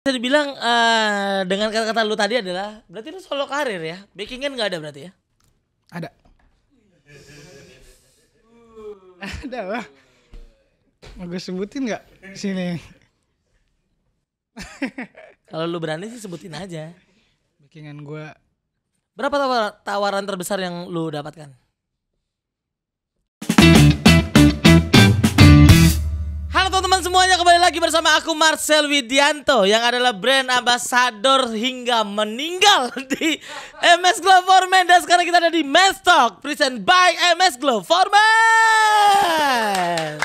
Bisa dibilang dengan kata-kata lu tadi adalah berarti lu solo karir ya? Backingan nggak ada berarti ya? Ada. Ada lah. Mau gue sebutin nggak sini? Kalau lu berani sih sebutin aja. Backingan gue. Berapa tawaran terbesar yang lu dapatkan? Halo teman-teman semuanya, kembali lagi bersama aku Marcel Widianto yang adalah brand ambassador hingga meninggal di MS Glow for Men. Dan sekarang kita ada di Men's Talk present by MS Glow for Men.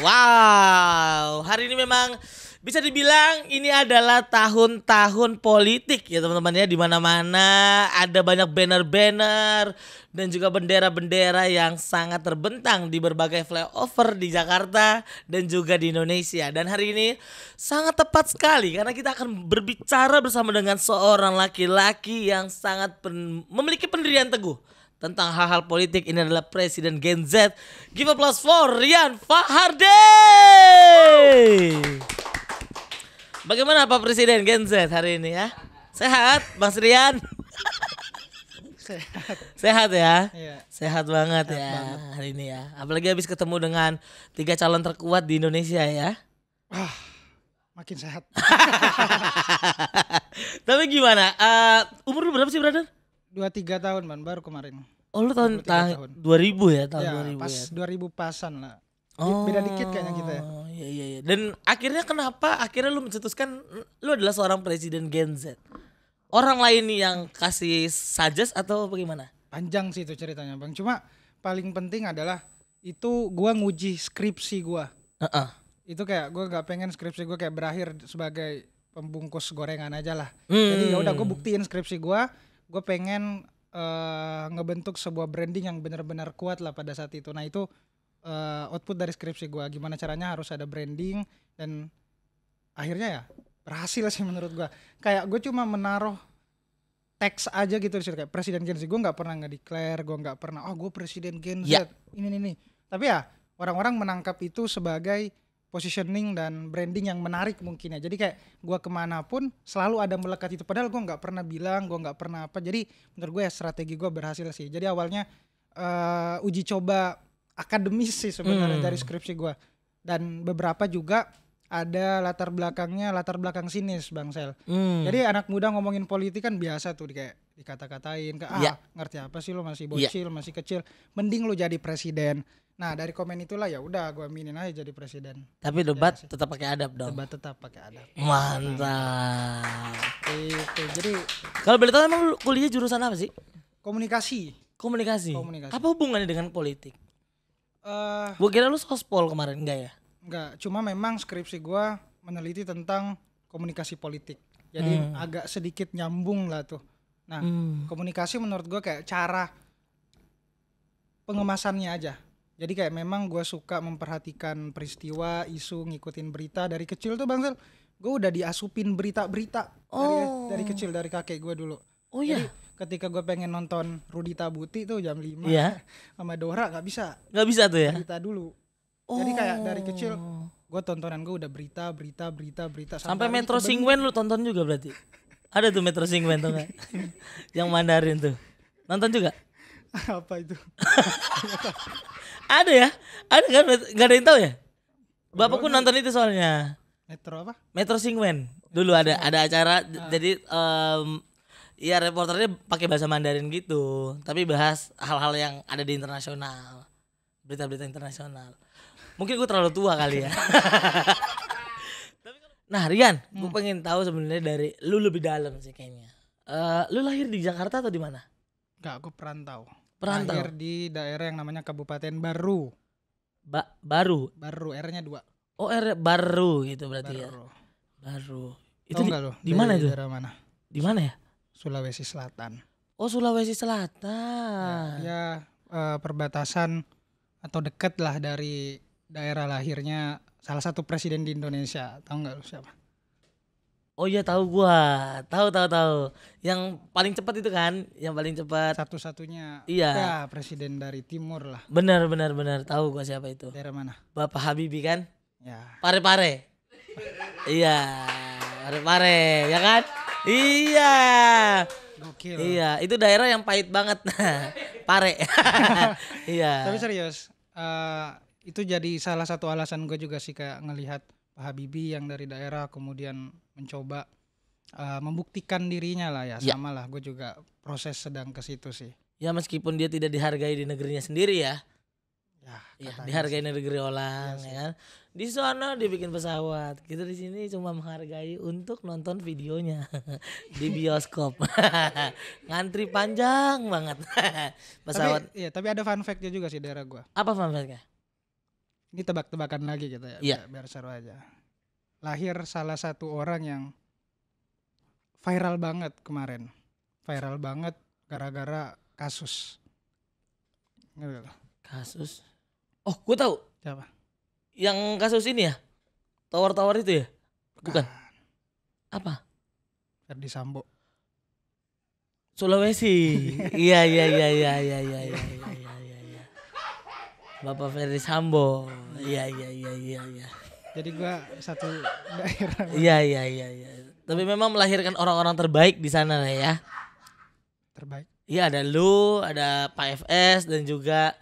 Wow, hari ini memang bisa dibilang ini adalah tahun-tahun politik ya teman-teman ya, di mana-mana ada banyak banner-banner dan juga bendera-bendera yang sangat terbentang di berbagai flyover di Jakarta dan juga di Indonesia. Dan hari ini sangat tepat sekali karena kita akan berbicara bersama dengan seorang laki-laki yang sangat memiliki pendirian teguh tentang hal-hal politik. Ini adalah Presiden Gen Z. Give applause for Rian Fahardi. Bagaimana Pak Presiden Gen Z hari ini ya? Sehat Bang Rian? Sehat ya? Iya. Sehat banget Sehat ya banget. hari ini ya. Apalagi habis ketemu dengan 3 calon terkuat di Indonesia ya. Makin sehat. Tapi gimana? Umur lu berapa sih brother? 23 tahun man, baru kemarin. Oh lu tahun 23 tahun. 2000 ya, tahun Ya, 2000 pas ya. 2000 pasan lah. Oh, Beda dikit kayaknya kita ya. Iya. Dan akhirnya kenapa akhirnya lu mencetuskan lu adalah seorang presiden Gen Z? Orang lain yang kasih suggest atau bagaimana? Panjang sih itu ceritanya bang. Cuma paling penting adalah itu gua nguji skripsi gua. Heeh. Itu kayak gua nggak pengen skripsi gua kayak berakhir sebagai pembungkus gorengan aja lah. Jadi ya udah gua buktiin skripsi gua pengen ngebentuk sebuah branding yang benar-benar kuat lah pada saat itu. Nah itu output dari skripsi gua, gimana caranya harus ada branding, dan akhirnya ya berhasil sih menurut gua. Kayak gue cuma menaruh teks aja gitu di situ kayak presiden Gen Z. Gue nggak pernah nge-declare, gue nggak pernah gue presiden Gen Z Ya. ini. Tapi ya orang-orang menangkap itu sebagai positioning dan branding yang menarik mungkin ya. Jadi kayak gue kemanapun selalu ada melekat itu. Padahal gue nggak pernah bilang, gue nggak pernah apa. Jadi menurut gue ya strategi gue berhasil sih. Jadi awalnya uji coba akademis sih sebenarnya dari skripsi gue. Dan beberapa juga ada latar belakang sinis Bang Sel. Jadi anak muda ngomongin politik kan biasa tuh kayak dikata-katain kayak ngerti apa sih lo, masih bocil, masih kecil, mending lo jadi presiden. Nah dari komen itulah ya udah gue aminin aja jadi presiden. Tapi debat tetap pakai adab dong. Debat tetap pakai adab. Mantap. Itu jadi Kalau boleh tahu emang lu kuliah jurusan apa sih? komunikasi. Komunikasi. Apa hubungannya dengan politik? Gua kira lu sospol kemarin, enggak ya? Enggak, cuma memang skripsi gue meneliti tentang komunikasi politik. Jadi agak sedikit nyambung lah tuh. Nah, komunikasi menurut gue kayak cara pengemasannya aja. Jadi kayak memang gue suka memperhatikan peristiwa, isu, ngikutin berita dari kecil tuh Bang Sel. Gue udah diasupin berita-berita dari kecil, dari kakek gue dulu. Oh iya. Jadi ketika gue pengen nonton Rudi Tabuti tuh jam 5 Iya. sama Dora gak bisa. Enggak bisa tuh ya? Berita dulu. Jadi kayak dari kecil gue tontonan gue udah berita. Sampai Metro Singwen lu tonton juga berarti? Ada tuh Metro Singwen tuh enggak? Yang Mandarin tuh. Nonton juga? Apa itu? Ada ya? Ada kan? Enggak ada yang tahu ya? Bapakku nonton itu soalnya. Metro apa? Metro Singwen. Dulu ada acara jadi ya reporternya pakai bahasa Mandarin gitu, tapi bahas hal-hal yang ada di internasional. Berita-berita internasional. Mungkin gue terlalu tua kali ya. Nah Rian, gue pengen tahu sebenarnya dari lu lebih dalam sih kayaknya. Lu lahir di Jakarta atau di mana? Enggak, gue perantau. Perantau. Lahir di daerah yang namanya Kabupaten Baru. Baru. Baru, R-nya 2. Oh baru gitu berarti ya. Baru. Itu di mana itu? Daerah mana? Di mana ya? Sulawesi Selatan. Oh Sulawesi Selatan. Ya perbatasan atau deket lah dari daerah lahirnya salah satu presiden di Indonesia. Tahu nggak lu siapa? Oh iya tahu gua. Tahu. Yang paling cepat itu kan, yang paling cepat. Satu-satunya. Iya. Ya presiden dari timur lah. Benar. Tahu gua siapa itu. Daerah mana? Bapak Habibie kan? Ya. Pare-pare. Iya. Parepare, ya kan? Iya. Gokil. Iya, itu daerah yang pahit banget. Pare. Iya. Tapi serius, itu jadi salah satu alasan gue juga sih kayak ngelihat Pak Habibie yang dari daerah kemudian mencoba membuktikan dirinya lah ya. Ya. Sama lah, gue juga proses sedang ke situ sih. Ya meskipun dia tidak dihargai di negerinya sendiri ya. Ya, Ya, katanya dihargai sih. negeri orang Iya sih. ya kan. Di sana dia bikin pesawat. Kita di sini cuma menghargai untuk nonton videonya di bioskop. Ngantri panjang banget. Pesawat. Tapi ada fun fact-nya juga sih daerah gue. Apa fun fact-nya? Ini tebak-tebakan lagi gitu ya, Iya. biar seru aja. Lahir salah satu orang yang viral banget kemarin. Viral banget gara-gara kasus. Gitu loh. Kasus. Oh, gue tahu. Siapa? Yang kasus ini ya? Tower-tower itu ya? Bukan. Apa? Ferdi Sambo. Sulawesi. Iya. Bapak Ferdi Sambo. Iya. Jadi gua satu daerah. Iya. Tapi memang melahirkan orang-orang terbaik di sana lah ya. Terbaik. Iya, ada lu, ada Pak FS dan juga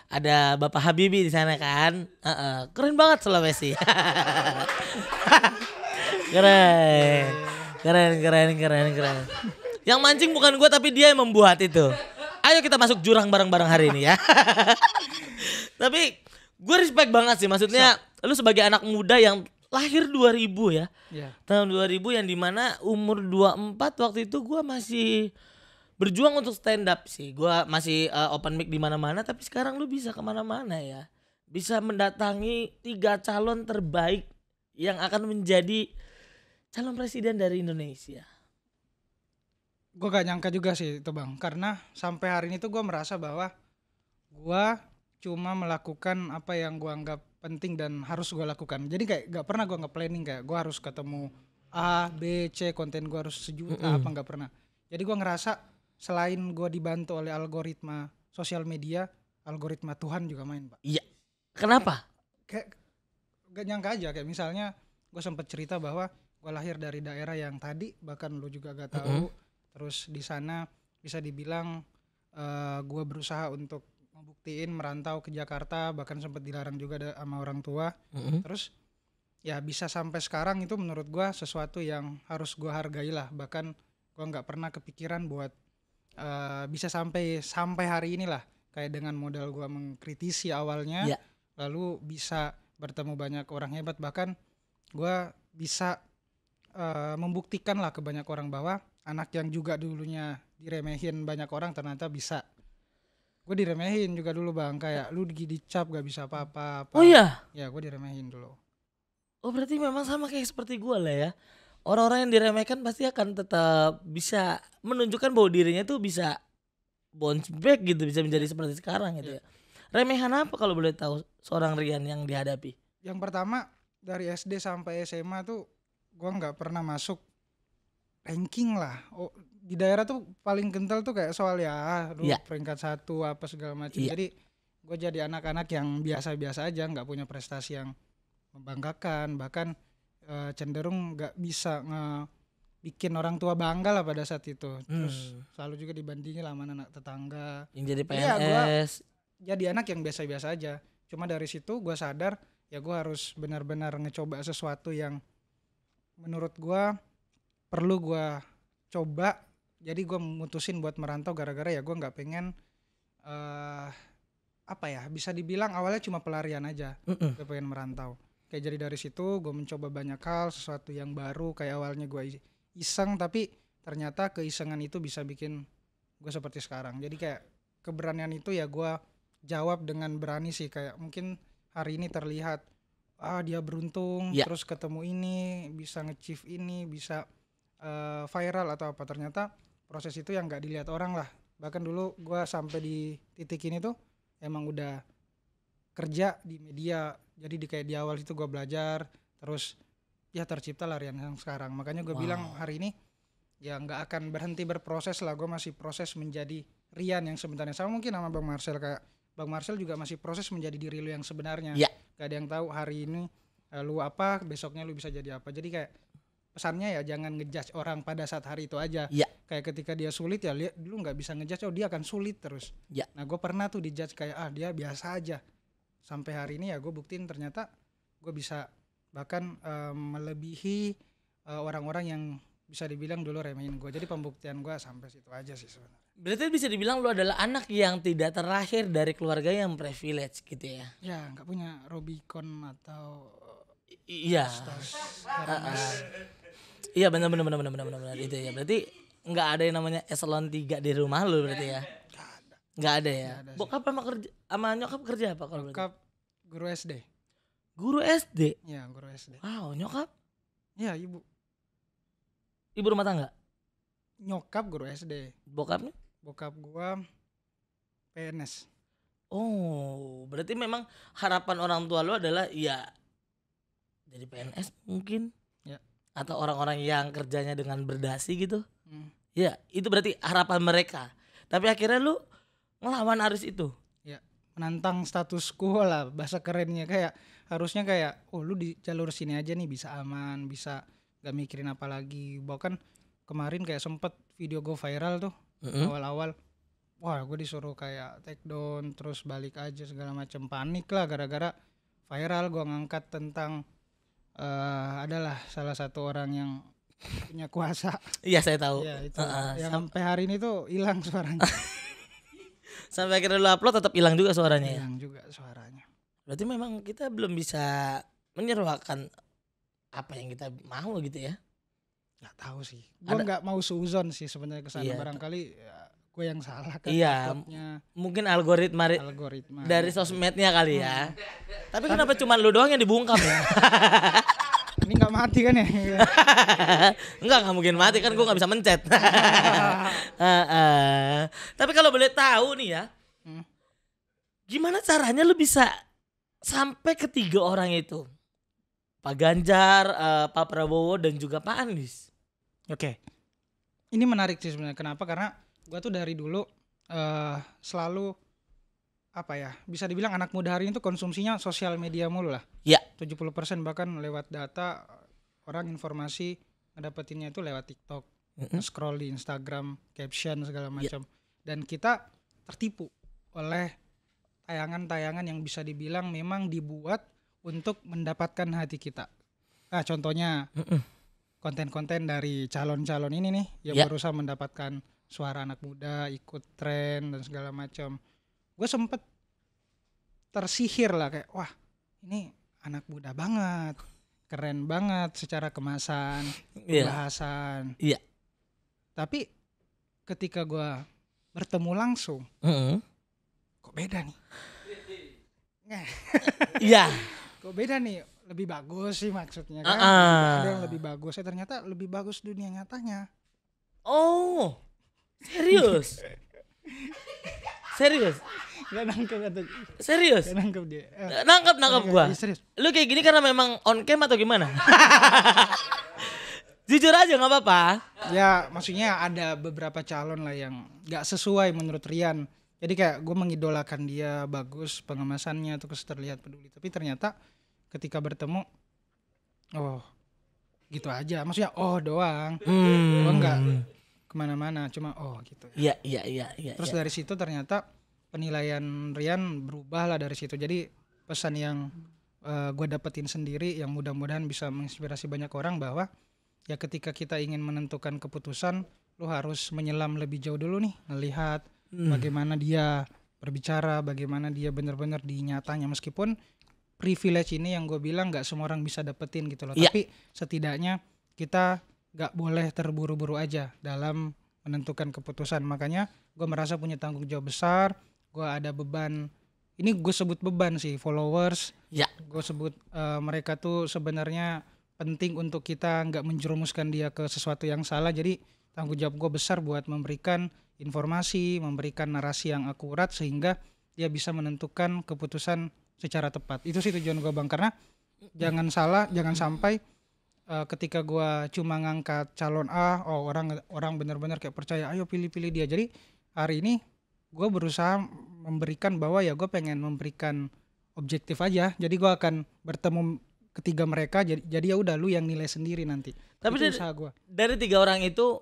ada Bapak Habibie di sana kan. Keren banget Sulawesi. Keren. Yang mancing bukan gua tapi dia yang membuat itu. Ayo kita masuk jurang bareng-bareng hari ini ya. Tapi gue respect banget sih, maksudnya lu sebagai anak muda yang lahir 2000 ya. Iya. Tahun 2000 yang dimana umur 24 waktu itu gue masih berjuang untuk stand up sih. Gue masih open mic di mana-mana, tapi sekarang lu bisa kemana-mana ya. Bisa mendatangi 3 calon terbaik yang akan menjadi calon presiden dari Indonesia. Gue gak nyangka juga sih itu bang, karena sampai hari ini tuh gue merasa bahwa gue cuma melakukan apa yang gue anggap penting dan harus gue lakukan. Jadi kayak gak pernah gue nge-planning kayak gue harus ketemu A, B, C, konten gue harus sejuta apa, gak pernah. Jadi gue ngerasa selain gue dibantu oleh algoritma sosial media, algoritma Tuhan juga main pak. Iya. Kenapa? Kayak gak nyangka aja, kayak misalnya gue sempet cerita bahwa gue lahir dari daerah yang tadi bahkan lu juga gak tahu. Terus di sana bisa dibilang gue berusaha untuk membuktiin merantau ke Jakarta, bahkan sempat dilarang juga sama orang tua. Terus ya bisa sampai sekarang itu menurut gue sesuatu yang harus gue hargai lah. Bahkan gue nggak pernah kepikiran buat bisa sampai hari ini lah, kayak dengan modal gue mengkritisi awalnya, lalu bisa bertemu banyak orang hebat, bahkan gue bisa membuktikan lah ke banyak orang bahwa anak yang juga dulunya diremehin banyak orang ternyata bisa. Gue diremehin juga dulu bang, kayak lu dicap gak bisa apa-apa. Oh iya? Ya gue diremehin dulu. Oh berarti memang sama kayak seperti gue lah ya. Orang-orang yang diremehkan pasti akan tetap bisa menunjukkan bahwa dirinya tuh bisa bounce back gitu, bisa menjadi seperti sekarang gitu ya. Remehan apa kalau boleh tahu seorang Rian yang dihadapi? Yang pertama dari SD sampai SMA tuh gue gak pernah masuk ranking lah. Di daerah tuh paling kental tuh kayak soal lu peringkat 1 apa segala macam. Jadi gue jadi anak-anak yang biasa-biasa aja, nggak punya prestasi yang membanggakan, bahkan cenderung nggak bisa bikin orang tua bangga lah pada saat itu. Terus selalu juga dibandingin lah sama anak tetangga. Yang jadi PNS. Ya, gua jadi anak yang biasa-biasa aja. Cuma dari situ gue sadar ya gue harus benar-benar ngecoba sesuatu yang menurut gue perlu gue coba. Jadi gue mutusin buat merantau gara-gara ya gue nggak pengen bisa dibilang awalnya cuma pelarian aja. Gue pengen merantau. Kayak jadi dari situ gue mencoba banyak hal, sesuatu yang baru. Kayak awalnya gue iseng, tapi ternyata keisengan itu bisa bikin gue seperti sekarang. Jadi kayak keberanian itu ya gue jawab dengan berani sih. Kayak mungkin hari ini terlihat dia beruntung, terus ketemu ini, bisa nge-achieve ini, bisa viral atau apa. Ternyata proses itu yang gak dilihat orang lah. Bahkan dulu gue sampai di titik ini tuh emang udah kerja di media. Jadi kayak di awal itu gue belajar, terus ya tercipta lah Rian yang sekarang. Makanya gue bilang hari ini ya gak akan berhenti berproses lah. Gue masih proses menjadi Rian yang sebenarnya. Sama mungkin sama Bang Marcel, kayak Bang Marcel juga masih proses menjadi diri lu yang sebenarnya. Gak ada yang tahu hari ini lu apa, besoknya lu bisa jadi apa. Jadi kayak pesannya ya jangan ngejudge orang pada saat hari itu aja. Iya. Kayak ketika dia sulit ya lu nggak bisa ngejudge, oh dia akan sulit terus. Iya. Nah gue pernah tuh dijudge kayak dia biasa aja. Sampai hari ini ya gue buktiin ternyata gue bisa bahkan melebihi orang-orang yang bisa dibilang dulu remehin gue. Jadi pembuktian gue sampai situ aja sih sebenarnya. Berarti bisa dibilang lu adalah anak yang tidak terlahir dari keluarga yang privilege gitu ya. Ya nggak punya Robicon atau Iya. Iya benar itu ya. Berarti nggak ada yang namanya eselon 3 di rumah lu berarti ya. Nggak ada ya. Nggak ada sih. Bokap sama kerja sama nyokap kerja apa kalau berarti? Nyokap guru SD. Guru SD. Ya guru SD. Wow, nyokap Ya ibu. ibu rumah tangga. Nyokap guru SD. Bokapnya? Bokap gua PNS. Oh, berarti memang harapan orang tua lu adalah ya jadi PNS mungkin. Ya. Atau orang-orang yang kerjanya dengan berdasi gitu. Ya. Ya, itu berarti harapan mereka. Tapi akhirnya lu ngelawan arus itu. Menantang status quo lah bahasa kerennya, kayak harusnya kayak lu di jalur sini aja nih bisa aman, bisa gak mikirin apa lagi. Bahkan kemarin kayak sempet video gue viral tuh awal-awal, wah gue disuruh kayak take down terus balik aja segala macam, panik lah gara-gara viral gue ngangkat tentang adalah salah satu orang yang punya kuasa. Iya, saya tahu. Ya itu yang sampai hari ini tuh hilang suaranya. Sampai akhirnya lu upload tetap hilang juga suaranya ya. Hilang juga suaranya. Berarti memang kita belum bisa menyeruakan apa yang kita mau gitu ya. Nggak tahu sih. Gue nggak mau suzon sih sebenarnya kesana. Iya. Barangkali ya, gue yang salah kan. Iya. Mungkin algoritma dari sosmednya kali ya. Tapi kenapa cuma lu doang yang dibungkam ya? Ini nggak mati kan ya? Enggak mungkin mati kan, gue nggak bisa mencet. Tapi kalau boleh tahu nih ya, gimana caranya lu bisa sampai ke 3 orang itu? Pak Ganjar, Pak Prabowo dan juga Pak Anies. Oke. Ini menarik sih sebenarnya. Kenapa? Karena gue tuh dari dulu selalu apa ya, bisa dibilang anak muda hari ini tuh konsumsinya sosial media mulu lah. Ya. 70% bahkan lewat data orang informasi ngedapetinnya itu lewat TikTok, scroll di Instagram, caption segala macam. Dan kita tertipu oleh tayangan-tayangan yang bisa dibilang memang dibuat untuk mendapatkan hati kita. Nah, contohnya konten-konten dari calon-calon ini nih yang berusaha mendapatkan suara anak muda, ikut tren dan segala macam. Gue sempet tersihir lah kayak, wah ini anak muda banget, keren banget secara kemasan, bahasan. Iya. Tapi ketika gue bertemu langsung, kok beda nih? Iya. Kok beda nih? Lebih bagus sih maksudnya kan? Ada yang lebih bagus. Ternyata lebih bagus dunia nyatanya. Oh, serius? Serius? Gak nangkep atau serius? gak nangkep dia. Nangkep gua. Serius. Lu kayak gini karena memang on cam atau gimana? Jujur aja nggak apa-apa. Ya maksudnya ada beberapa calon lah yang gak sesuai menurut Rian. Jadi kayak gue mengidolakan dia, bagus pengemasannya, terus terlihat peduli. Tapi ternyata ketika bertemu, oh gitu aja. Maksudnya doang. Gue gak kemana-mana, cuma gitu. Iya. Terus dari situ ternyata penilaian Rian berubah lah dari situ. Jadi pesan yang gue dapetin sendiri yang mudah-mudahan bisa menginspirasi banyak orang bahwa ya ketika kita ingin menentukan keputusan, lu harus menyelam lebih jauh dulu nih, ngelihat bagaimana dia berbicara, bagaimana dia benar-benar di nyatanya, meskipun privilege ini yang gue bilang gak semua orang bisa dapetin gitu loh. Tapi setidaknya kita gak boleh terburu-buru aja dalam menentukan keputusan. Makanya gue merasa punya tanggung jawab besar. Gue ada beban, ini gue sebut beban sih, followers. Gue sebut mereka tuh sebenarnya penting untuk kita gak menjerumuskan dia ke sesuatu yang salah. Jadi tanggung jawab gue besar buat memberikan informasi, memberikan narasi yang akurat sehingga dia bisa menentukan keputusan secara tepat. Itu sih tujuan gue bang, karena jangan sampai ketika gue cuma ngangkat calon A, orang benar-benar kayak percaya, ayo pilih dia. Jadi hari ini gue berusaha memberikan bahwa ya gue pengen memberikan objektif aja. Jadi gue akan bertemu ketiga mereka, jadi ya udah lu yang nilai sendiri nanti. Tapi Itu usaha gue. dari 3 orang itu,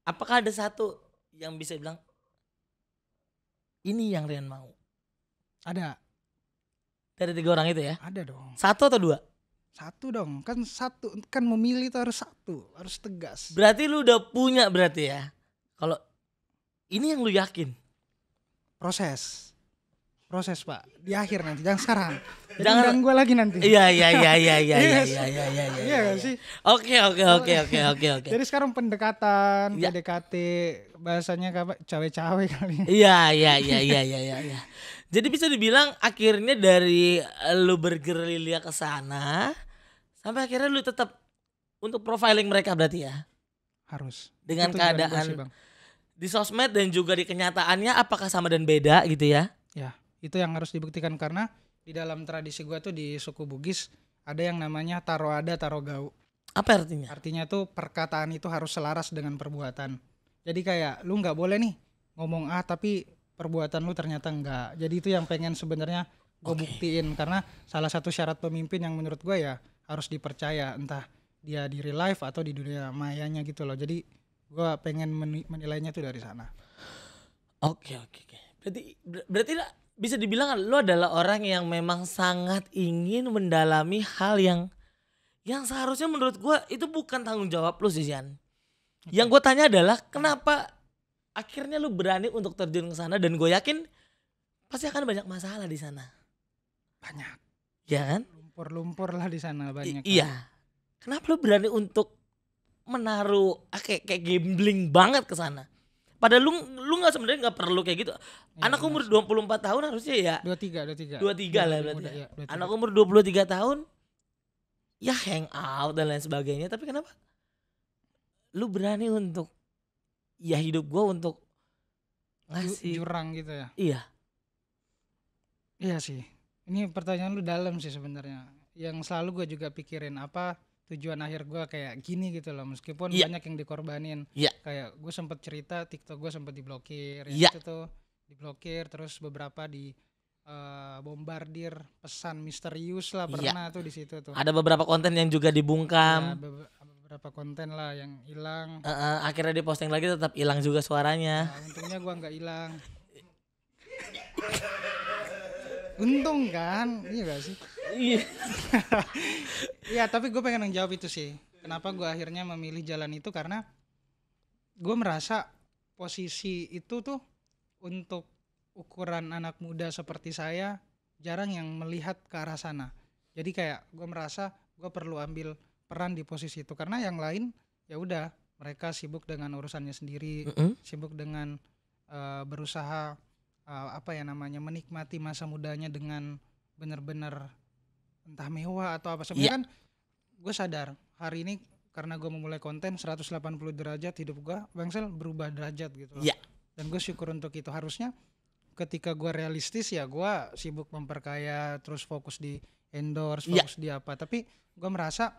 apakah ada satu yang bisa bilang ini yang Rian mau? Ada Dari 3 orang itu ya? dong. 1 atau 2? Satu dong, kan memilih itu harus satu, harus tegas. Berarti lu udah punya berarti ya. Kalau ini yang lu yakin. Proses Pak, di akhir nanti, jangan sekarang. Jangan- Jangan gue lagi nanti. Iya. Iya gak sih? Oke. Jadi sekarang pendekatan, Ya. PDKT, bahasanya apa? Cawe-cawe kali. Iya. Jadi bisa dibilang akhirnya dari lu bergerilya ke sana sampai akhirnya lu tetap untuk profiling mereka berarti ya. Harus. Dengan Itu tujuan gua keadaan sih, Bang. di sosmed dan juga di kenyataannya apakah sama dan beda gitu ya. Ya, itu yang harus dibuktikan karena di dalam tradisi gua tuh di suku Bugis ada yang namanya taro ada taro gau. Apa artinya? Artinya tuh perkataan itu harus selaras dengan perbuatan. Jadi kayak lu nggak boleh nih ngomong A tapi perbuatan lu ternyata enggak. Jadi itu yang pengen sebenarnya gue Oke. buktiin karena salah satu syarat pemimpin yang menurut gue ya harus dipercaya entah dia di real life atau di dunia mayanya gitu loh. Jadi gue pengen menilainya tuh dari sana. Oke. Berarti bisa dibilang lo adalah orang yang memang sangat ingin mendalami hal yang seharusnya menurut gua itu bukan tanggung jawab lo sih, Jan. Yang gue tanya adalah kenapa akhirnya lu berani untuk terjun ke sana, dan gue yakin pasti akan banyak masalah di sana. Banyak. Ya kan? Lumpur-lumpur lah di sana banyak. Iya. Kenapa lu berani untuk menaruh kayak gambling banget ke sana? Padahal lu nggak, sebenarnya nggak perlu kayak gitu. Ya, Anak umur 24 tahun harusnya ya 23 23 lah Lebih berarti. muda, Ya. ya, 23. Anak umur 23 tahun ya hang out dan lain sebagainya, tapi kenapa lu berani untuk ya hidup gua untuk ngasih jurang gitu ya. Iya. Iya sih. Ini pertanyaan lu dalam sih sebenarnya. Yang selalu gue juga pikirin apa tujuan akhir gue kayak gini gitu loh. Meskipun Iya. banyak yang dikorbanin. Iya. Kayak gue sempet cerita TikTok gue sempet diblokir. Iya. Itu tuh diblokir, terus beberapa di bombardir pesan misterius lah, Iya. pernah tuh di situ tuh. Ada beberapa konten yang juga Ya, dibungkam. beberapa konten lah yang hilang. Akhirnya diposting lagi tetap hilang juga suaranya. Nah, untungnya gue nggak hilang. Untung kan, iya gak sih? Iya. Iya, tapi gue pengen menjawab itu sih. Kenapa gue akhirnya memilih jalan itu, karena gue merasa posisi itu tuh untuk ukuran anak muda seperti saya jarang yang melihat ke arah sana. Jadi kayak gue merasa gue perlu ambil peran di posisi itu, karena yang lain ya udah mereka sibuk dengan urusannya sendiri, sibuk dengan berusaha menikmati masa mudanya dengan benar-benar entah mewah atau apa. Sebenarnya kan gue sadar hari ini karena gue memulai konten 180 derajat hidup gue, Bangsel, berubah derajat gitu loh. Iya. Dan gue syukur untuk itu. Harusnya ketika gue realistis ya gue sibuk memperkaya, terus fokus di endorse, fokus di apa. Tapi gue merasa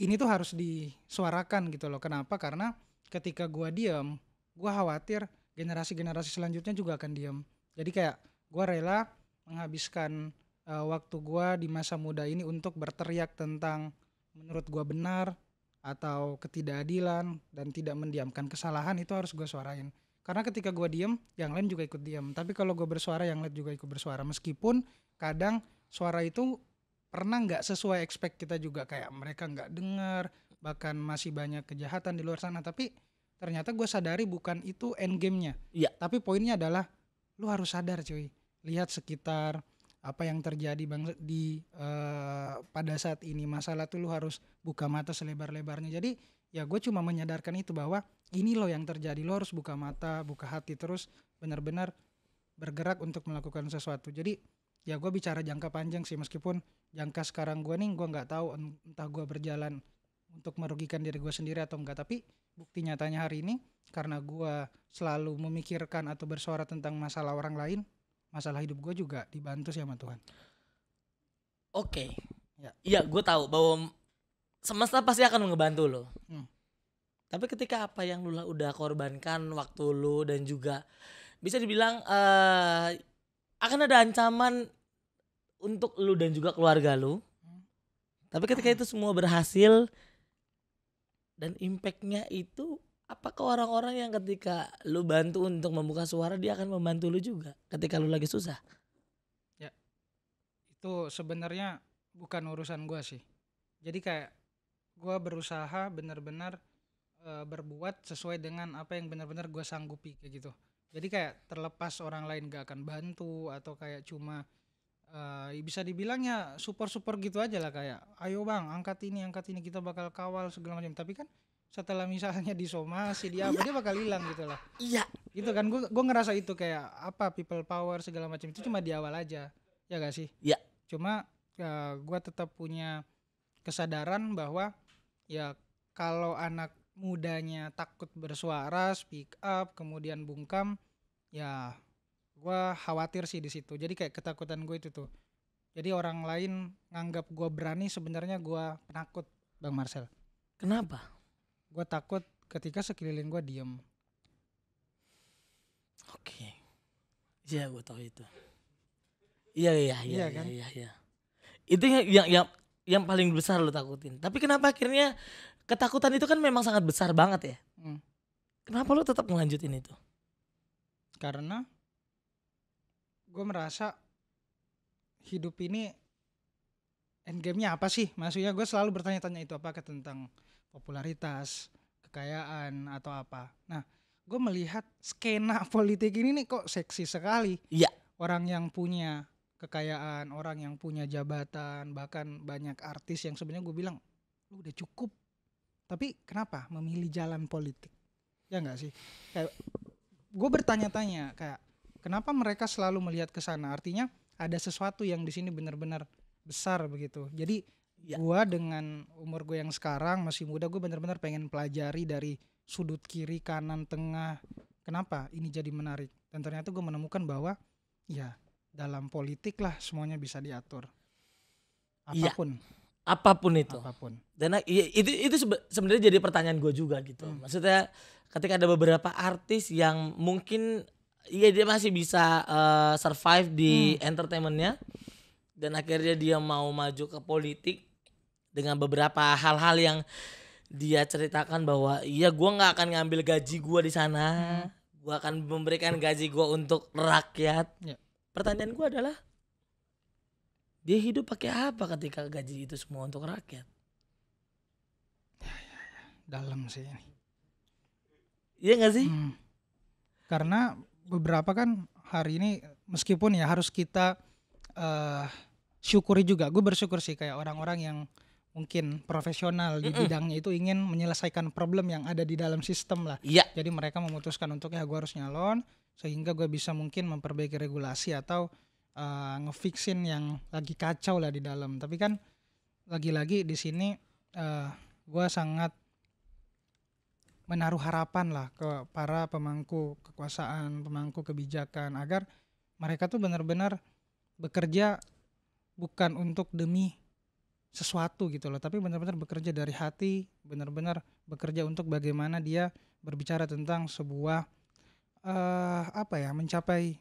ini tuh harus disuarakan gitu loh. Kenapa? Karena ketika gue diam, gue khawatir generasi-generasi selanjutnya juga akan diam. Jadi kayak gue rela menghabiskan waktu gue di masa muda ini untuk berteriak tentang menurut gue benar atau ketidakadilan, dan tidak mendiamkan kesalahan. Itu harus gue suarain. Karena ketika gue diam, yang lain juga ikut diam. Tapi kalau gue bersuara, yang lain juga ikut bersuara. Meskipun kadang suara itu pernah nggak sesuai expect kita juga, kayak mereka nggak dengar, bahkan masih banyak kejahatan di luar sana. Tapi ternyata gue sadari bukan itu end game-nya. Iya. Tapi poinnya adalah lu harus sadar cuy, lihat sekitar apa yang terjadi pada saat ini. Masalah tuh lu harus buka mata selebar-lebarnya. Jadi ya gue cuma menyadarkan itu, bahwa ini loh yang terjadi, lo harus buka mata, buka hati, terus benar-benar bergerak untuk melakukan sesuatu. Jadi ya gue bicara jangka panjang sih, meskipun jangka sekarang gue nih gue nggak tahu entah gue berjalan untuk merugikan diri gue sendiri atau enggak. Tapi bukti nyatanya hari ini, karena gue selalu memikirkan atau bersuara tentang masalah orang lain, masalah hidup gue juga dibantu sih sama Tuhan. Oke. Ya. Iya, gue tahu bahwa semesta pasti akan ngebantu lo. Tapi ketika apa yang lu udah korbankan waktu lu, dan juga bisa dibilang akan ada ancaman untuk lu dan juga keluarga lu. Tapi ketika itu semua berhasil, Dan impactnya itu apakah orang-orang yang ketika lu bantu untuk membuka suara dia akan membantu lu juga ketika lu lagi susah? Ya, itu sebenarnya bukan urusan gua sih. Jadi kayak gua berusaha benar-benar berbuat sesuai dengan apa yang benar-benar gua sanggupi kayak gitu. Jadi kayak terlepas orang lain gak akan bantu atau kayak cuma bisa dibilang ya support gitu aja lah, kayak ayo bang angkat ini kita bakal kawal segala macam, tapi kan setelah misalnya disomasi dia apa dia bakal hilang gitu lah. Iya. Gitu kan, gue ngerasa itu kayak apa people power segala macam itu cuma di awal aja, ya gak sih? Iya. Cuma gue tetap punya kesadaran bahwa ya kalau anak mudanya takut bersuara, speak up, kemudian bungkam, ya gue khawatir sih di situ. Jadi kayak ketakutan gue itu tuh. Jadi orang lain nganggap gue berani, sebenarnya gue penakut, Bang Marcel. Kenapa? Gue takut ketika sekeliling gue diem. Oke. Iya gue tahu itu. Iya kan? Iya. Itu yang paling besar lo takutin. Tapi kenapa akhirnya ketakutan itu kan memang sangat besar banget ya? Kenapa lo tetap melanjutin itu? Karena gue merasa hidup ini endgame-nya apa sih? Maksudnya gue selalu bertanya-tanya itu, apakah tentang popularitas, kekayaan atau apa. Nah, gue melihat skena politik ini nih kok seksi sekali. Iya. Orang yang punya kekayaan, orang yang punya jabatan, bahkan banyak artis yang sebenarnya gue bilang lu udah cukup. Tapi kenapa memilih jalan politik? Ya enggak sih? Kayak gue bertanya-tanya kayak kenapa mereka selalu melihat ke sana? Artinya ada sesuatu yang di sini benar-benar besar begitu. Jadi gue dengan umur gue yang sekarang masih muda, gue benar-benar pengen pelajari dari sudut kiri, kanan, tengah. Kenapa ini jadi menarik? Dan ternyata gue menemukan bahwa ya dalam politik lah semuanya bisa diatur. Apapun. Apapun itu. Apapun. Dan itu sebenarnya jadi pertanyaan gue juga gitu. Maksudnya ketika ada beberapa artis yang mungkin dia masih bisa survive di entertainmentnya, dan akhirnya dia mau maju ke politik dengan beberapa hal-hal yang dia ceritakan bahwa iya gue nggak akan ngambil gaji gue di sana, gue akan memberikan gaji gue untuk rakyat. Pertanyaan gue adalah dia hidup pakai apa ketika gaji itu semua untuk rakyat? Dalam sih ini. Iya gak sih? Karena beberapa kan hari ini meskipun ya harus kita syukuri juga. Gue bersyukur sih kayak orang-orang yang mungkin profesional di bidangnya itu ingin menyelesaikan problem yang ada di dalam sistem lah. Iya. Jadi mereka memutuskan untuk ya gue harus nyalon sehingga gue bisa mungkin memperbaiki regulasi atau ngefixin yang lagi kacau lah di dalam. Tapi kan lagi-lagi di sini gue sangat menaruh harapan lah ke para pemangku kekuasaan, pemangku kebijakan agar mereka tuh benar-benar bekerja bukan untuk demi sesuatu gitu loh, tapi benar-benar bekerja dari hati, benar-benar bekerja untuk bagaimana dia berbicara tentang sebuah mencapai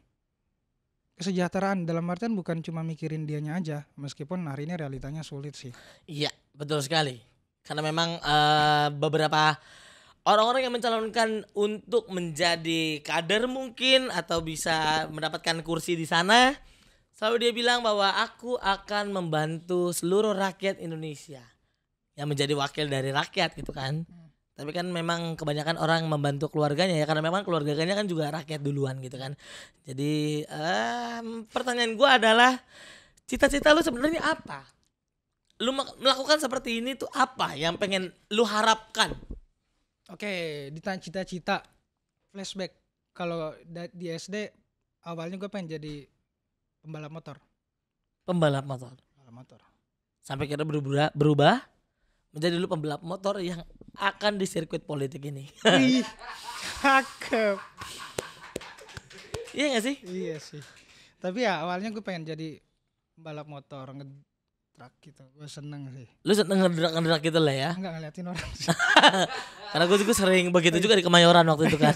kesejahteraan, dalam artian bukan cuma mikirin dianya aja, meskipun hari ini realitanya sulit sih. Iya, betul sekali. Karena memang beberapa orang-orang yang mencalonkan untuk menjadi kader mungkin atau bisa mendapatkan kursi di sana, selalu dia bilang bahwa aku akan membantu seluruh rakyat Indonesia, yang menjadi wakil dari rakyat gitu kan. Tapi kan memang kebanyakan orang membantu keluarganya ya, karena memang keluarganya kan juga rakyat duluan gitu kan. Jadi pertanyaan gue adalah cita-cita lu sebenarnya apa? Lu melakukan seperti ini tuh apa yang pengen lu harapkan? Oke, ditanya cita-cita, flashback. Kalau di SD awalnya gue pengen jadi pembalap motor. Pembalap motor. Sampai kira berubah menjadi lu pembalap motor yang akan di sirkuit politik ini. Wih, cakep. Iya gak sih? Iya sih. Tapi ya awalnya gue pengen jadi pembalap motor, nge-truck gitu. Gue seneng sih. Lu seneng ngederak gitu lah ya? Enggak ngeliatin orang sih. Karena gue juga sering begitu juga di Kemayoran waktu itu kan.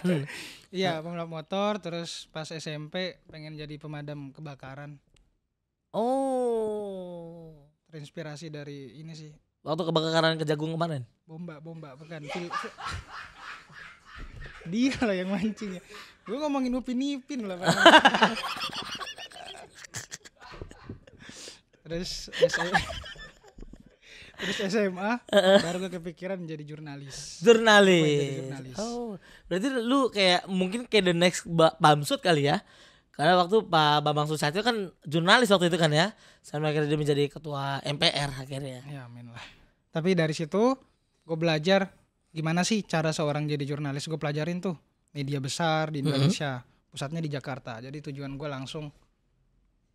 Iya, pembalap motor. Terus pas SMP pengen jadi pemadam kebakaran. Oh. Terinspirasi dari ini sih, Waktu kebakaran Kejagung kemarin. Bomba bukan. Dia lah yang mancing ya. Gue ngomongin Upin Ipin lah. Terus SMA baru gue kepikiran menjadi jurnalis. Jurnalis. Oh, berarti lu kayak mungkin kayak the next Bamsud kali ya. Karena waktu Pak Bambang Susatyo kan jurnalis waktu itu kan ya. Sampai akhirnya dia menjadi ketua MPR akhirnya. Ya amin lah. Tapi dari situ gue belajar gimana sih cara seorang jadi jurnalis. Gue pelajarin tuh media besar di Indonesia, pusatnya di Jakarta. Jadi tujuan gue langsung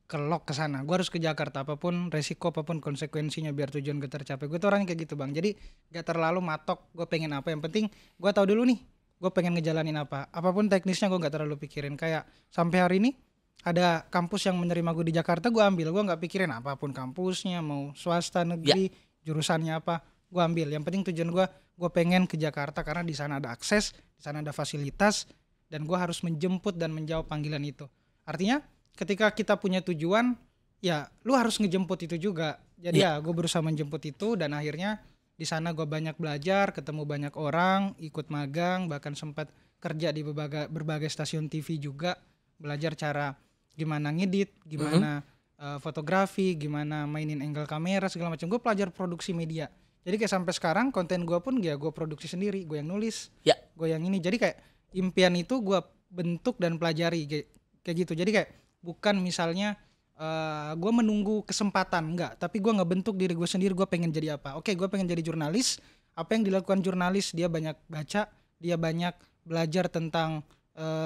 kelok ke sana. Gue harus ke Jakarta, apapun resiko, apapun konsekuensinya biar tujuan gue tercapai. Gue tuh orangnya kayak gitu bang. Jadi gak terlalu matok gue pengen apa. Yang penting gue tahu dulu nih gue pengen ngejalanin apa. Apapun teknisnya gue gak terlalu pikirin. Kayak sampai hari ini ada kampus yang menerima gue di Jakarta, gue ambil. Gue gak pikirin apapun kampusnya, mau swasta, negeri, jurusannya apa, gue ambil. Yang penting tujuan gue pengen ke Jakarta karena di sana ada akses, di sana ada fasilitas, dan gue harus menjemput dan menjawab panggilan itu. Artinya ketika kita punya tujuan, ya lu harus ngejemput itu juga. Jadi ya gue berusaha menjemput itu, dan akhirnya di sana gue banyak belajar, ketemu banyak orang, ikut magang, bahkan sempat kerja di berbagai stasiun TV juga, belajar cara gimana ngedit, gimana fotografi, gimana mainin angle kamera segala macam. Gue pelajar produksi media. Jadi kayak sampai sekarang konten gue pun ya gue produksi sendiri, gue yang nulis, gue yang ini. Jadi kayak impian itu gue bentuk dan pelajari kayak gitu. Jadi kayak bukan misalnya gue menunggu kesempatan, enggak, tapi gue ngebentuk diri gue sendiri. Gue pengen jadi apa. Oke, gue pengen jadi jurnalis. Apa yang dilakukan jurnalis, dia banyak baca, dia banyak belajar tentang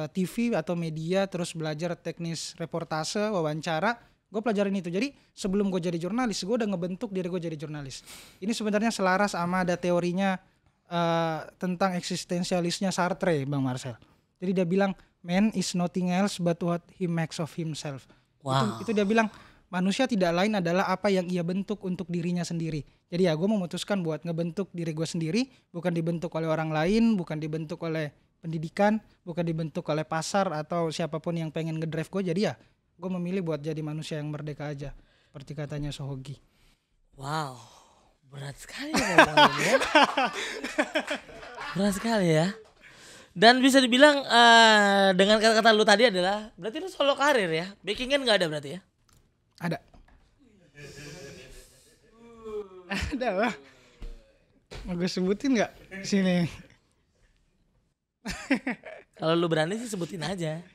TV atau media, terus belajar teknis reportase, wawancara. Gue pelajarin itu. Jadi sebelum gue jadi jurnalis, gue udah ngebentuk diri gue jadi jurnalis. Ini sebenarnya selaras sama ada teorinya tentang eksistensialisnya Sartre, Bang Marcel. Jadi dia bilang man is nothing else but what he makes of himself. Wow. Itu dia bilang manusia tidak lain adalah apa yang ia bentuk untuk dirinya sendiri. Jadi ya gue memutuskan buat ngebentuk diri gue sendiri, bukan dibentuk oleh orang lain, bukan dibentuk oleh pendidikan, bukan dibentuk oleh pasar atau siapapun yang pengen ngedrive gue. Jadi ya gue memilih buat jadi manusia yang merdeka aja, seperti katanya Sohogi. Wow, berat sekali ya. Berat sekali ya. Dan bisa dibilang dengan kata-kata lu tadi adalah berarti lu solo karir ya, backingan nggak ada berarti ya? Ada lah. Mau gue sebutin nggak sini? Kalau lu berani sih sebutin aja.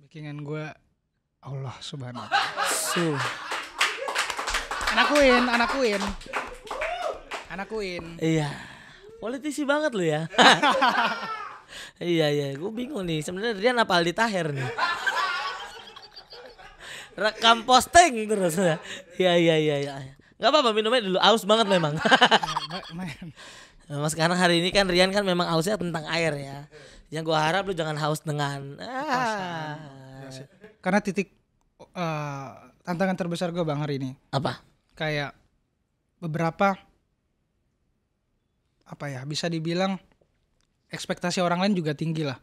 Backingan gue Allah subhanahu. Anakuin. Iya, politisi banget lu ya. Iya, gue bingung nih. Sebenarnya Rian apa Aldi Taher nih? Rekam posting terus. Iya. Gak apa-apa, minumnya dulu. Aus banget memang. Memang sekarang hari ini kan Rian kan memang hausnya tentang air ya. Yang gue harap lu jangan haus dengan Karena titik tantangan terbesar gue bang hari ini. Apa? Kayak beberapa bisa dibilang ekspektasi orang lain juga tinggi lah.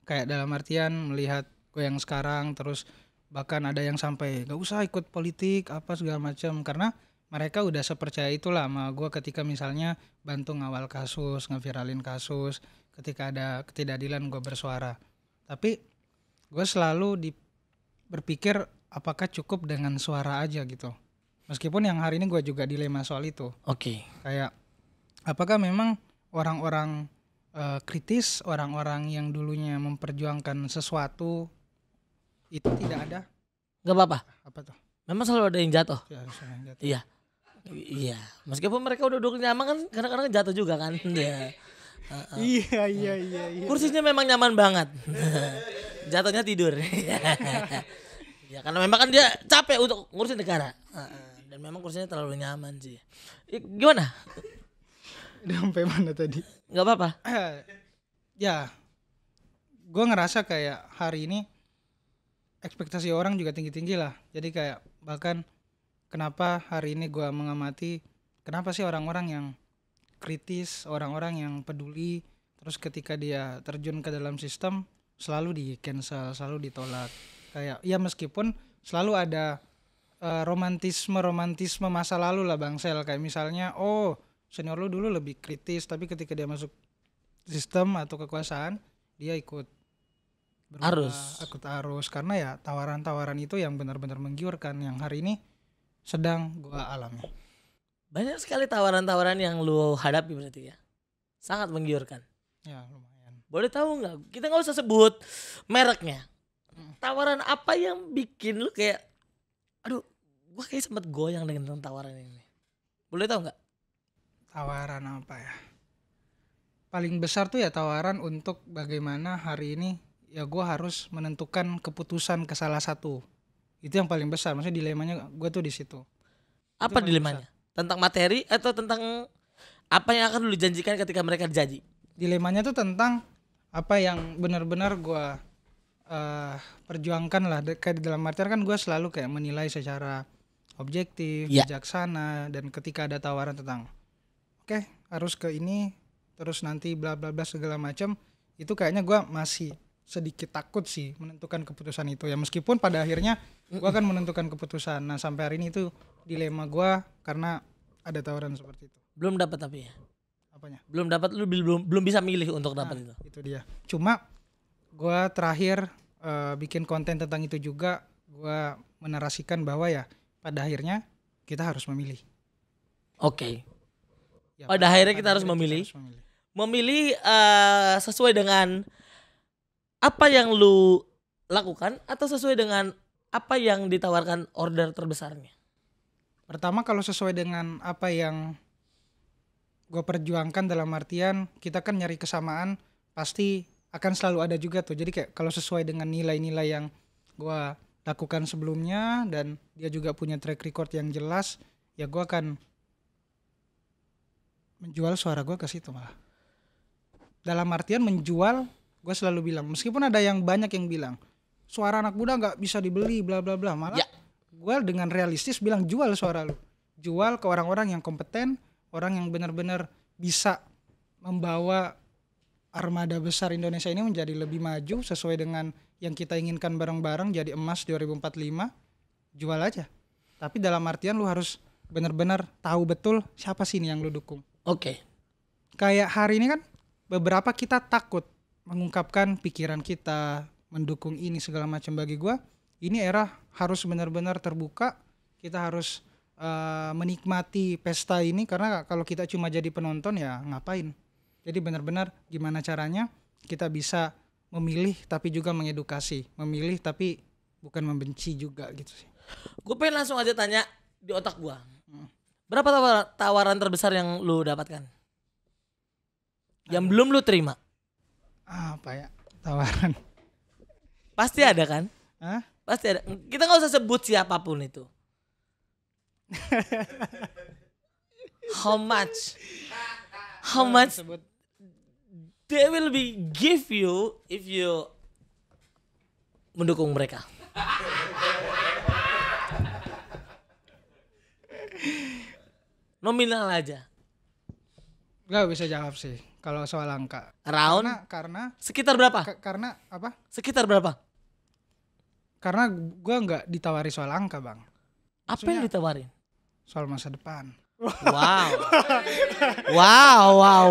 Kayak dalam artian melihat gue yang sekarang, terus bahkan ada yang sampai gak usah ikut politik apa segala macam, karena mereka udah sepercaya itulah sama gue ketika misalnya bantu ngawal kasus, ngeviralin kasus, ketika ada ketidakadilan gue bersuara. Tapi gue selalu berpikir apakah cukup dengan suara aja gitu. Meskipun yang hari ini gue juga dilema soal itu. Oke. Kayak apakah memang orang-orang kritis, orang-orang yang dulunya memperjuangkan sesuatu itu tidak ada? Gak apa-apa. Apa tuh? Memang selalu ada yang jatuh. Ya, harus ada yang jatuh. Iya. Meskipun mereka udah duduk nyaman kan, kadang-kadang jatuh juga kan. Iya. Iya. Kursinya memang nyaman banget. Jatuhnya tidur. Ya karena memang kan dia capek untuk ngurusin negara. Dan memang kursinya terlalu nyaman sih. Gimana? Udah sampai mana tadi? Gak apa-apa. Ya, gue ngerasa kayak hari ini ekspektasi orang juga tinggi-tinggi lah. Jadi kayak bahkan kenapa hari ini gue mengamati kenapa sih orang-orang yang kritis, orang-orang yang peduli, terus ketika dia terjun ke dalam sistem selalu di cancel, selalu ditolak. Kayak ya meskipun selalu ada romantisme masa lalu lah Bang Sel, kayak misalnya senior lu dulu lebih kritis tapi ketika dia masuk sistem atau kekuasaan dia ikut arus karena ya tawaran-tawaran itu yang benar-benar menggiurkan yang hari ini sedang gua alami. Banyak sekali tawaran-tawaran yang lu hadapi berarti ya. Sangat menggiurkan. Ya lumayan. Boleh tahu nggak? Kita nggak usah sebut mereknya. Tawaran apa yang bikin lu kayak, aduh, gua kayak sempet goyang dengan tawaran ini. Boleh tahu nggak? Tawaran apa ya? Paling besar tuh ya tawaran untuk bagaimana hari ini ya gue harus menentukan keputusan ke salah satu. Itu yang paling besar. Maksudnya dilemanya gue tuh di situ. Apa dilemanya? Tentang materi atau tentang apa yang akan lu janjikan ketika mereka janji? Dilemanya tuh tentang apa yang benar-benar gue perjuangkan lah. Kayak di dalam artian kan gue selalu kayak menilai secara objektif, bijaksana, dan ketika ada tawaran tentang oke, harus ke ini terus nanti bla bla bla segala macam, itu kayaknya gue masih sedikit takut sih menentukan keputusan itu ya, meskipun pada akhirnya gue akan menentukan keputusan. Nah sampai hari ini itu dilema gue karena ada tawaran seperti itu. Belum dapat tapi ya? Apanya? Belum dapat, lu belum bisa milih untuk dapat itu. Itu dia. Cuma gue terakhir bikin konten tentang itu juga, gue menarasikan bahwa ya pada akhirnya kita harus memilih. Oke. Ya, pada akhirnya kita harus memilih. Memilih sesuai dengan apa yang lu lakukan atau sesuai dengan apa yang ditawarkan order terbesarnya? Pertama kalau sesuai dengan apa yang gue perjuangkan, dalam artian kita kan nyari kesamaan, pasti akan selalu ada juga tuh. Jadi kayak kalau sesuai dengan nilai-nilai yang gue lakukan sebelumnya dan dia juga punya track record yang jelas, ya gue akan menjual suara gue ke situ malah. Dalam artian menjual, gue selalu bilang, meskipun ada yang banyak yang bilang suara anak muda nggak bisa dibeli bla bla bla, malah gue dengan realistis bilang jual suara lu, jual ke orang-orang yang kompeten, orang yang benar-benar bisa membawa armada besar Indonesia ini menjadi lebih maju sesuai dengan yang kita inginkan bareng-bareng, jadi emas 2045. Jual aja, tapi dalam artian lu harus benar-benar tahu betul siapa sih ini yang lu dukung. Oke. Kayak hari ini kan beberapa kita takut mengungkapkan pikiran kita, mendukung ini segala macam. Bagi gue ini era harus benar-benar terbuka. Kita harus menikmati pesta ini, karena kalau kita cuma jadi penonton ya ngapain. Jadi benar-benar gimana caranya kita bisa memilih tapi juga mengedukasi, memilih tapi bukan membenci juga gitu sih. Gue pengen langsung aja tanya di otak gue, berapa tawaran terbesar yang lu dapatkan? Yang belum lu terima? Apa ya tawaran? Pasti ada kan? Hah? Pasti ada. Kita gak usah sebut siapapun itu. How much they will be give you if you mendukung mereka? Nominal aja. Gak bisa jawab sih kalau soal angka. Around? Karena sekitar berapa? Karena apa? Sekitar berapa? Karena gue nggak ditawari soal angka, Bang. Apa yang ditawarin? Soal masa depan. Wow. Wow.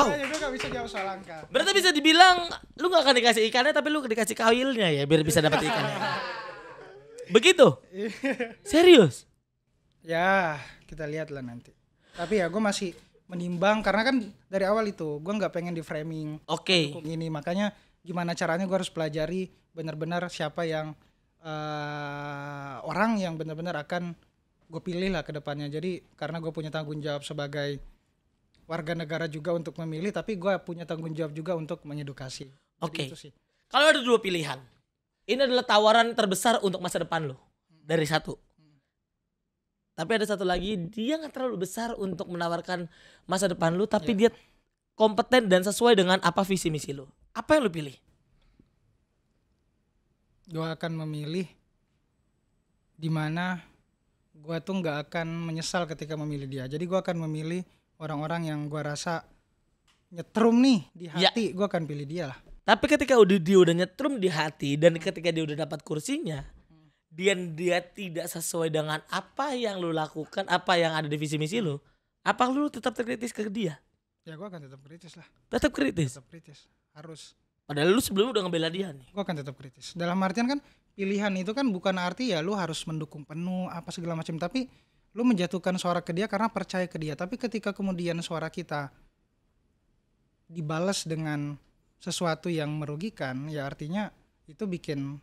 Gue gak bisa jawab soal angka. Berarti bisa dibilang lu gak akan dikasih ikannya, tapi lu dikasih kawilnya ya biar bisa dapat ikannya. Begitu? Serius? Ya kita lihat lah nanti. Tapi ya gue masih menimbang, karena kan dari awal itu gue nggak pengen di framing. Oke. Ini makanya gimana caranya gue harus pelajari benar-benar siapa yang orang yang benar-benar akan gue pilih lah ke depannya. Jadi karena gue punya tanggung jawab sebagai warga negara juga untuk memilih, tapi gue punya tanggung jawab juga untuk mengedukasi. Oke. Kalau ada dua pilihan, ini adalah tawaran terbesar untuk masa depan lo dari satu. Tapi ada satu lagi, dia gak terlalu besar untuk menawarkan masa depan lu, tapi dia kompeten dan sesuai dengan apa visi misi lu. Apa yang lu pilih? Gue akan memilih dimana gue tuh gak akan menyesal ketika memilih dia. Jadi gue akan memilih orang-orang yang gue rasa nyetrum nih di hati, gue akan pilih dia lah. Tapi ketika dia udah nyetrum di hati dan ketika dia udah dapat kursinya, dan dia tidak sesuai dengan apa yang lu lakukan, apa yang ada di visi misi lu, apa lu tetap terkritis ke dia? Ya gue akan tetap kritis lah. Tetap kritis. Tetap kritis. Harus. Padahal lu sebelumnya udah ngebela dia nih. Gue akan tetap kritis. Dalam artian kan pilihan itu kan bukan arti ya lu harus mendukung penuh apa segala macam, tapi lu menjatuhkan suara ke dia karena percaya ke dia. Tapi ketika kemudian suara kita dibalas dengan sesuatu yang merugikan, ya artinya itu bikin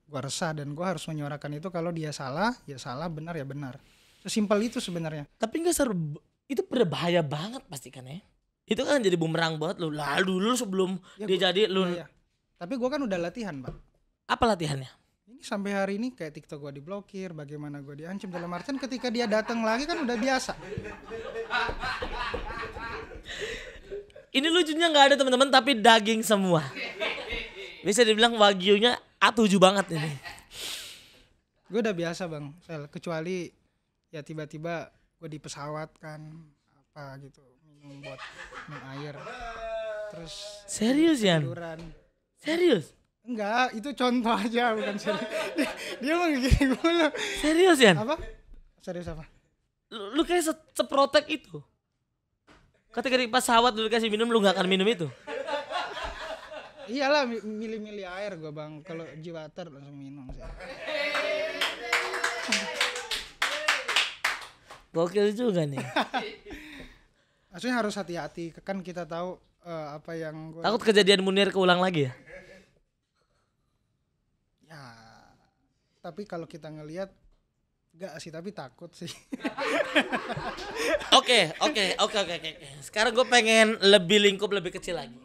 gua resah dan gua harus menyuarakan itu. Kalau dia salah, ya salah, benar ya benar. Sesimpel itu sebenarnya. Tapi enggak seru, itu berbahaya banget pasti kan ya. Itu kan jadi bumerang buat lu. Lalu dulu sebelum Ya, dia jadi lu. Ya. Tapi gua kan udah latihan, Bang. Apa latihannya? Ini sampai hari ini kayak TikTok gua diblokir, bagaimana gua diancam, dalam artian ketika dia datang lagi kan udah biasa. Ini lucunya nggak ada teman-teman, tapi daging semua. Bisa dibilang wagyunya A7 banget ini. Gue udah biasa, Bang. Kecuali ya tiba-tiba gue di pesawat kan apa gitu, minum air. Terus Serius Yan? tiduran. Serius? Enggak, itu contoh aja, bukan serius. Dia mah gini mulu. Serius Yan? Apa? Serius apa? Lu kayak seprotek itu. Ketika di pesawat lu dikasih minum, lu gak akan minum itu. Iyalah, milih-milih air gue, Bang. Kalau jiwater langsung minum sih. Gokil juga nih. Maksudnya harus hati-hati, kan kita tahu apa yang gue. Takut kejadian Munir keulang lagi ya? Ya, tapi kalau kita ngelihat enggak sih, tapi takut sih. Oke. Sekarang gue pengen lebih lingkup lebih kecil lagi.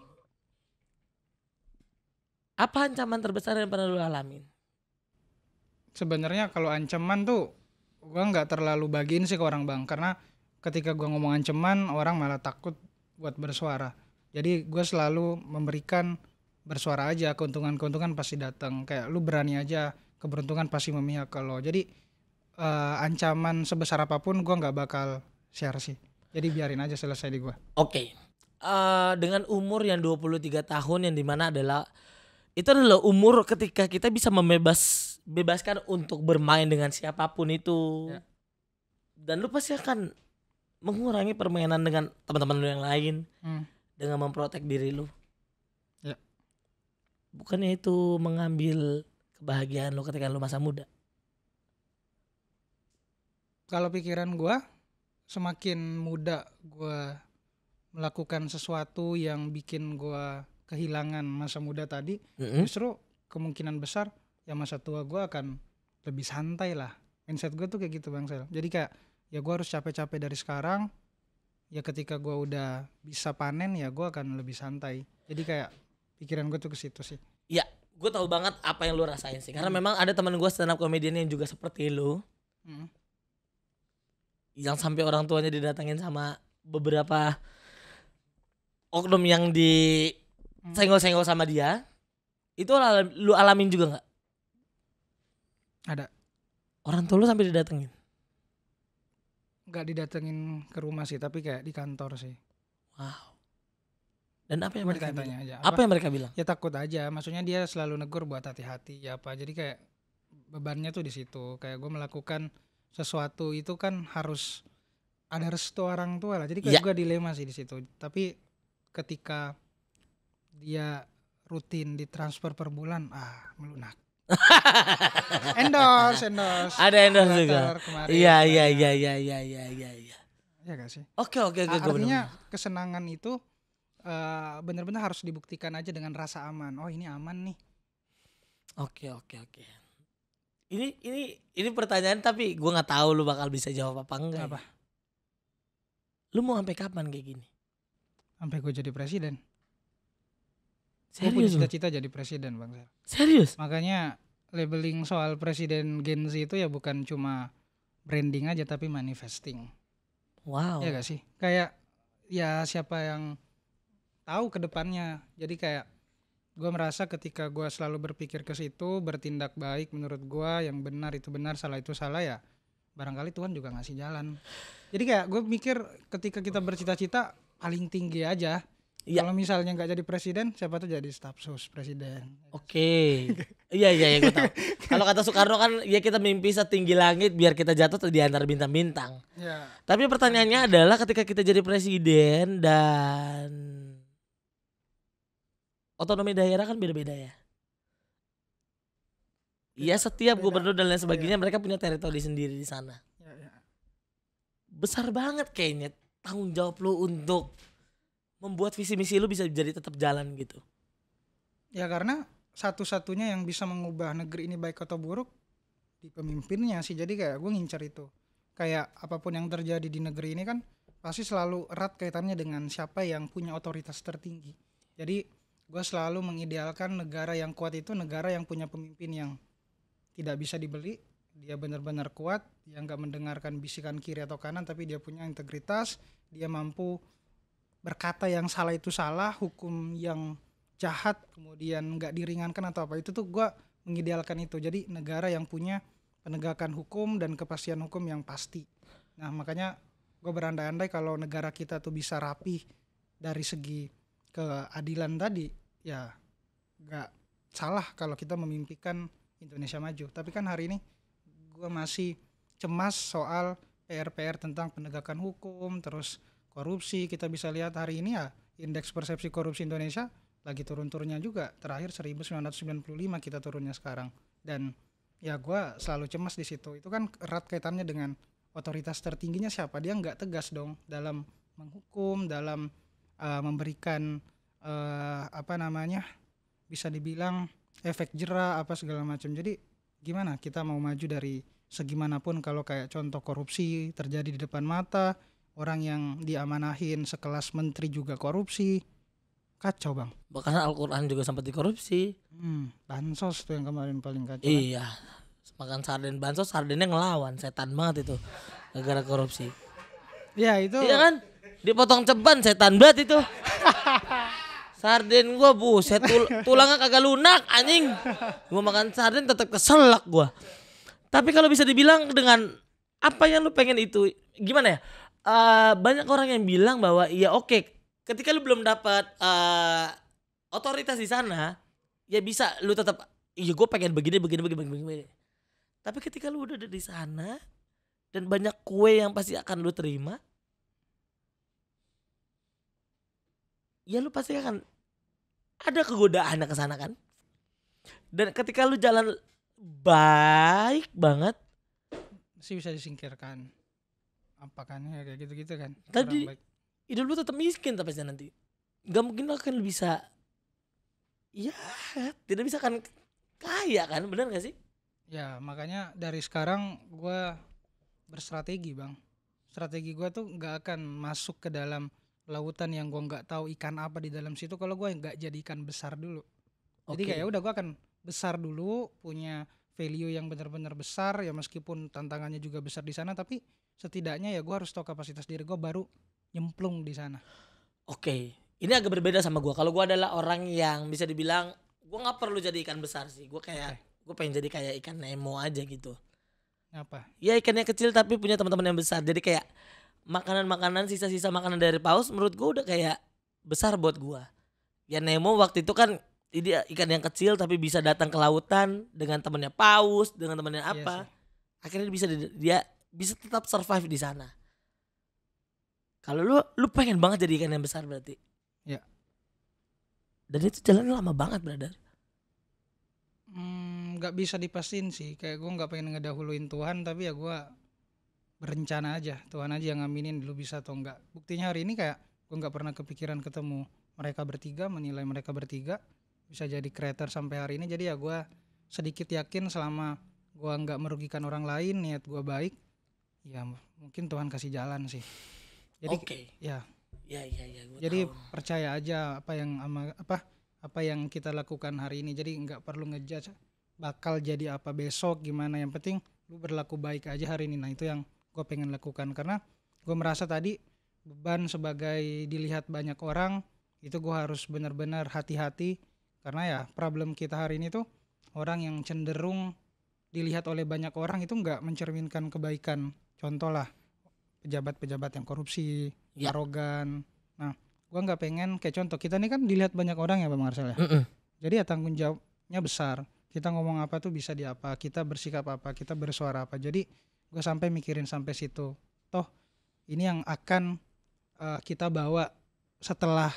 Apa ancaman terbesar yang pernah lu alamin? Sebenarnya kalau ancaman tuh gua nggak terlalu bagiin sih ke orang, Bang, karena ketika gua ngomong ancaman orang malah takut buat bersuara. Jadi gua selalu memberikan bersuara aja, keuntungan pasti datang. Kayak lu berani aja, keberuntungan pasti memihak ke lo. Jadi ancaman sebesar apapun gua nggak bakal share sih. Jadi biarin aja selesai di gua. Oke. Dengan umur yang 23 tahun yang dimana adalah itu adalah umur ketika kita bisa bebaskan untuk bermain dengan siapapun itu. Ya. Dan lu pasti akan mengurangi permainan dengan teman-teman lu yang lain dengan memprotek diri lu. Ya. Bukannya itu mengambil kebahagiaan lu ketika lu masa muda? Kalau pikiran gua semakin muda gua melakukan sesuatu yang bikin gua kehilangan masa muda tadi, justru kemungkinan besar ya masa tua gue akan lebih santai lah. Mindset gue tuh kayak gitu, Bang Sel. Jadi kayak ya gue harus capek-capek dari sekarang, ya ketika gue udah bisa panen ya gue akan lebih santai. Jadi kayak pikiran gue tuh ke situ sih. Ya, gue tahu banget apa yang lu rasain sih. Karena memang ada teman gue stand up comedian yang juga seperti lu, yang sampai orang tuanya didatangin sama beberapa oknum yang senggol-senggol sama dia. Itu lu alamin juga gak? Ada. Orang tua lu sampai didatengin? Gak didatengin ke rumah sih, tapi kayak di kantor sih. Wow. Dan apa yang mereka bilang? Aja. Apa yang mereka bilang? Ya takut aja, maksudnya dia selalu negur buat hati-hati ya apa. Jadi kayak bebannya tuh di situ. Kayak gue melakukan sesuatu itu kan harus ada restu orang tua lah. Jadi kayak gue dilema sih di situ. Tapi ketika dia rutin ditransfer per bulan, melunak. endorse. Ada endorse juga. Iya. Iya gak sih? Oke. Artinya kesenangan itu benar-benar harus dibuktikan aja dengan rasa aman. Oh ini aman nih. Oke. Ini pertanyaan tapi gue nggak tahu lu bakal bisa jawab apa enggak. Apa? Lu mau sampai kapan kayak gini? Sampai gue jadi presiden. Gue Serius punya lu? cita-cita jadi presiden, Bang. Serius? Makanya labeling soal presiden Gen Z itu ya bukan cuma branding aja tapi manifesting. Wow. Ya gak sih? Kayak ya siapa yang tahu ke depannya. Jadi kayak gue merasa ketika gue selalu berpikir ke situ, bertindak baik menurut gue, yang benar itu benar, salah itu salah, ya barangkali Tuhan juga ngasih jalan. Jadi kayak gue mikir ketika kita bercita-cita paling tinggi aja. Iya. Kalau misalnya nggak jadi presiden, siapa tuh jadi staf sus presiden. Oke. Iya gue tahu. Kalau kata Soekarno kan ya kita mimpi setinggi langit biar kita jatuh di antara bintang-bintang. Ya. Tapi pertanyaannya adalah ketika kita jadi presiden dan otonomi daerah kan beda-beda ya. Iya, setiap beda. gubernur dan lain sebagainya mereka punya teritori sendiri di sana. Ya. Besar banget kayaknya tanggung jawab lu untuk membuat visi misi lu bisa jadi tetap jalan gitu. Ya karena satu-satunya yang bisa mengubah negeri ini baik atau buruk di pemimpinnya sih. Jadi kayak gue ngincer itu. Kayak apapun yang terjadi di negeri ini kan pasti selalu erat kaitannya dengan siapa yang punya otoritas tertinggi. Jadi gue selalu mengidealkan negara yang kuat itu negara yang punya pemimpin yang tidak bisa dibeli. Dia benar-benar kuat, dia nggak mendengarkan bisikan kiri atau kanan, tapi dia punya integritas, dia mampu berkata yang salah itu salah, hukum yang jahat kemudian nggak diringankan atau apa. Itu tuh gue mengidealkan itu. Jadi negara yang punya penegakan hukum dan kepastian hukum yang pasti. Nah makanya gue berandai-andai kalau negara kita tuh bisa rapih dari segi keadilan tadi, ya nggak salah kalau kita memimpikan Indonesia maju. Tapi kan hari ini gue masih cemas soal PR-PR tentang penegakan hukum, terus korupsi. Kita bisa lihat hari ini ya indeks persepsi korupsi Indonesia lagi turun-turunnya juga. Terakhir 1995 kita turunnya sekarang. Dan ya gue selalu cemas di situ. Itu kan erat kaitannya dengan otoritas tertingginya siapa. Dia nggak tegas dong dalam menghukum, dalam memberikan bisa dibilang efek jera apa segala macam. Jadi gimana kita mau maju dari segimanapun kalau kayak contoh korupsi terjadi di depan mata, orang yang diamanahin sekelas menteri juga korupsi, kacau bang. Bahkan Al-Quran juga sempat dikorupsi. Bansos tuh yang kemarin paling kacau. Iya, makan sarden bansos, sardennya ngelawan, setan banget itu gara-gara korupsi. Ya itu. Iya kan, dipotong ceban, setan banget itu. Sarden gua buset tulangnya kagak lunak anjing. Gua makan sarden tetap keselak gua. Tapi kalau bisa dibilang dengan apa yang lu pengen itu gimana ya? Banyak orang yang bilang bahwa ya oke, ketika lu belum dapat otoritas di sana, ya bisa lu tetap iya gue pengen begini. Tapi ketika lu udah ada di sana dan banyak kue yang pasti akan lu terima, ya lu pasti akan ada kegodaan ke sana kan. Dan ketika lu jalan baik banget, masih bisa disingkirkan. Apa kan ya kayak gitu-gitu kan. Tadi hidup lu tetap miskin tapi nanti. Gak mungkin lu akan bisa ya tidak bisa kan kaya kan, benar gak sih? Ya makanya dari sekarang gue berstrategi bang. Strategi gue tuh gak akan masuk ke dalam lautan yang gue nggak tahu ikan apa di dalam situ kalau gue nggak jadi ikan besar dulu. Jadi kayak udah gue akan besar dulu, punya value yang benar-benar besar ya meskipun tantangannya juga besar di sana, tapi setidaknya ya gue harus tahu kapasitas diri gue baru nyemplung di sana. Oke, ini agak berbeda sama gue. Kalau gue adalah orang yang bisa dibilang gue nggak perlu jadi ikan besar sih. Gue kayak gue pengen jadi kayak ikan Nemo aja gitu. Apa? Ya ikannya kecil tapi punya teman-teman yang besar. Jadi kayak makanan-makanan sisa-sisa makanan dari paus menurut gue udah kayak besar buat gue. Ya Nemo waktu itu kan ini ikan yang kecil tapi bisa datang ke lautan dengan temannya paus, dengan temannya apa. Akhirnya dia bisa tetap survive di sana. Kalau lu pengen banget jadi ikan yang besar berarti. Ya. Dan itu jalannya lama banget, brother. Gak bisa dipastiin sih. Kayak gue gak pengen ngedahuluin Tuhan, tapi ya gue berencana aja. Tuhan aja yang ngaminin lu bisa atau enggak. Buktinya hari ini kayak gue gak pernah kepikiran ketemu mereka bertiga, menilai mereka bertiga bisa jadi creator sampai hari ini. Jadi ya gue sedikit yakin selama gue gak merugikan orang lain, niat gue baik, ya mungkin Tuhan kasih jalan sih. Jadi ya. Jadi tahu. Percaya aja apa yang kita lakukan hari ini. Jadi nggak perlu ngejudge bakal jadi apa besok gimana. Yang penting lu berlaku baik aja hari ini. Nah itu yang gue pengen lakukan karena gue merasa tadi beban sebagai dilihat banyak orang itu gue harus benar-benar hati-hati karena ya problem kita hari ini tuh orang yang cenderung dilihat oleh banyak orang itu nggak mencerminkan kebaikan. Contoh lah pejabat-pejabat yang korupsi, arogan. Nah, gue nggak pengen kayak contoh kita nih kan dilihat banyak orang ya Bang Marcel ya. Jadi ya tanggung jawabnya besar. Kita ngomong apa tuh bisa di apa, kita bersikap apa, kita bersuara apa. Jadi gue sampai mikirin sampai situ. Toh ini yang akan kita bawa setelah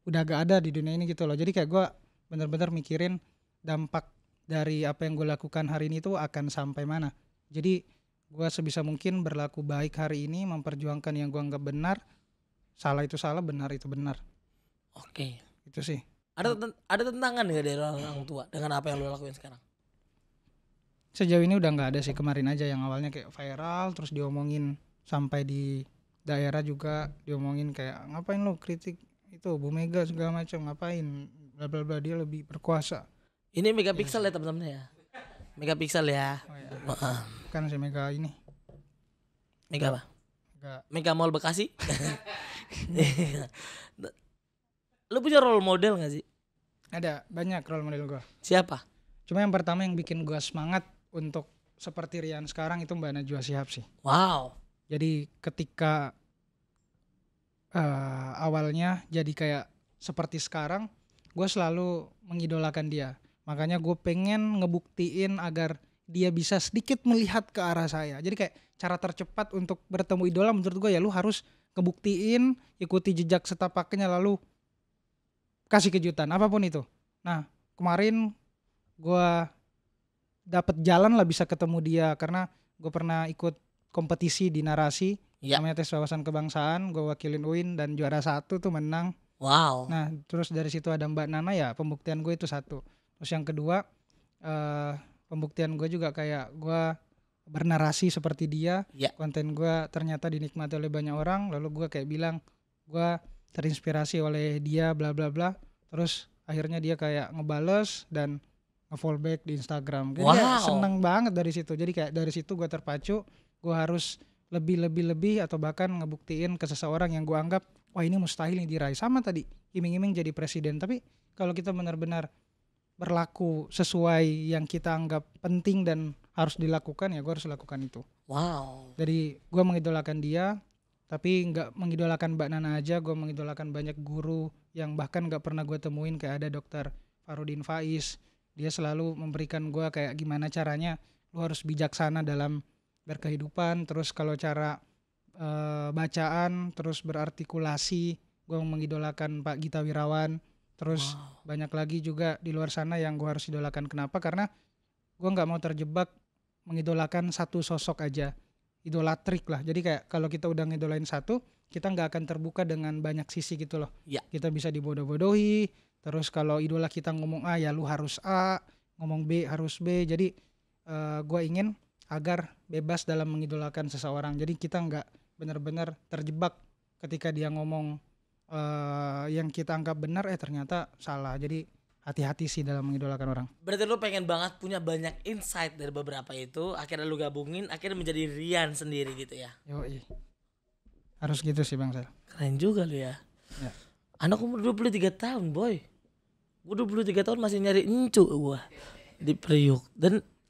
udah gak ada di dunia ini gitu loh. Jadi kayak gue bener-bener mikirin dampak dari apa yang gue lakukan hari ini tuh akan sampai mana. Jadi gue sebisa mungkin berlaku baik hari ini, memperjuangkan yang gue anggap benar. Salah itu salah, benar itu benar. Oke. Itu sih. Ada tentangan nggak dari orang tua dengan apa yang lo lakuin sekarang? Sejauh ini udah nggak ada sih. Kemarin aja yang awalnya kayak viral terus diomongin sampai di daerah juga diomongin kayak ngapain lo kritik itu Bu Mega segala macam, ngapain bla bla bla, dia lebih berkuasa. Ini Megapiksel ya teman-teman ya. Megapiksel ya. Oh, ya. Bukan si Mega ini. Mega apa? Mega Mall Bekasi. Lu punya role model gak sih? Ada banyak role model gue. Siapa? Cuma yang pertama yang bikin gue semangat untuk seperti Rian sekarang itu Mbak Najwa Shihab sih. Wow. Jadi ketika awalnya jadi kayak seperti sekarang, gue selalu mengidolakan dia. Makanya gue pengen ngebuktiin agar dia bisa sedikit melihat ke arah saya. Jadi kayak cara tercepat untuk bertemu idola menurut gue ya lu harus ngebuktiin, ikuti jejak setapaknya lalu kasih kejutan apapun itu. Nah kemarin gue dapet jalan lah bisa ketemu dia karena gue pernah ikut kompetisi di narasi namanya tes wawasan kebangsaan, gue wakilin UIN dan juara 1 tuh menang. Wow. Nah terus dari situ ada Mbak Nana, ya pembuktian gue itu 1. Terus yang kedua pembuktian gue juga kayak gue bernarasi seperti dia, konten gue ternyata dinikmati oleh banyak orang, lalu gue kayak bilang gue terinspirasi oleh dia bla bla bla, terus akhirnya dia kayak ngebales dan nge-follow back di Instagram. Jadi seneng banget dari situ. Jadi kayak dari situ gue terpacu, gue harus lebih atau bahkan ngebuktiin ke seseorang yang gue anggap wah ini mustahil nih diraih. Sama tadi iming-iming jadi presiden, tapi kalau kita benar-benar berlaku sesuai yang kita anggap penting dan harus dilakukan, ya gue harus lakukan itu. Wow. Jadi gue mengidolakan dia, tapi nggak mengidolakan Mbak Nana aja, gue mengidolakan banyak guru yang bahkan nggak pernah gue temuin, kayak ada Dr. Farudin Faiz. Dia selalu memberikan gue kayak gimana caranya lu harus bijaksana dalam berkehidupan. Terus kalau cara bacaan, terus berartikulasi, gue mengidolakan Pak Gita Wirawan. Terus banyak lagi juga di luar sana yang gue harus idolakan. Kenapa? Karena gue nggak mau terjebak mengidolakan satu sosok aja, idolatrik lah. Jadi kayak kalau kita udah ngidolain satu, kita nggak akan terbuka dengan banyak sisi gitu loh. Kita bisa dibodoh-bodohi. Terus kalau idola kita ngomong A, ya lu harus A, ngomong B harus B. Jadi gue ingin agar bebas dalam mengidolakan seseorang. Jadi kita nggak benar-benar terjebak ketika dia ngomong yang kita anggap benar ternyata salah. Jadi hati-hati sih dalam mengidolakan orang. Berarti lu pengen banget punya banyak insight dari beberapa itu, akhirnya lu gabungin, akhirnya menjadi Rian sendiri gitu ya. Yoi. Harus gitu sih Bang Sel. Keren juga lu ya. Anak umur 23 tahun boy. Gue 23 tahun masih nyari encu gue di Priuk.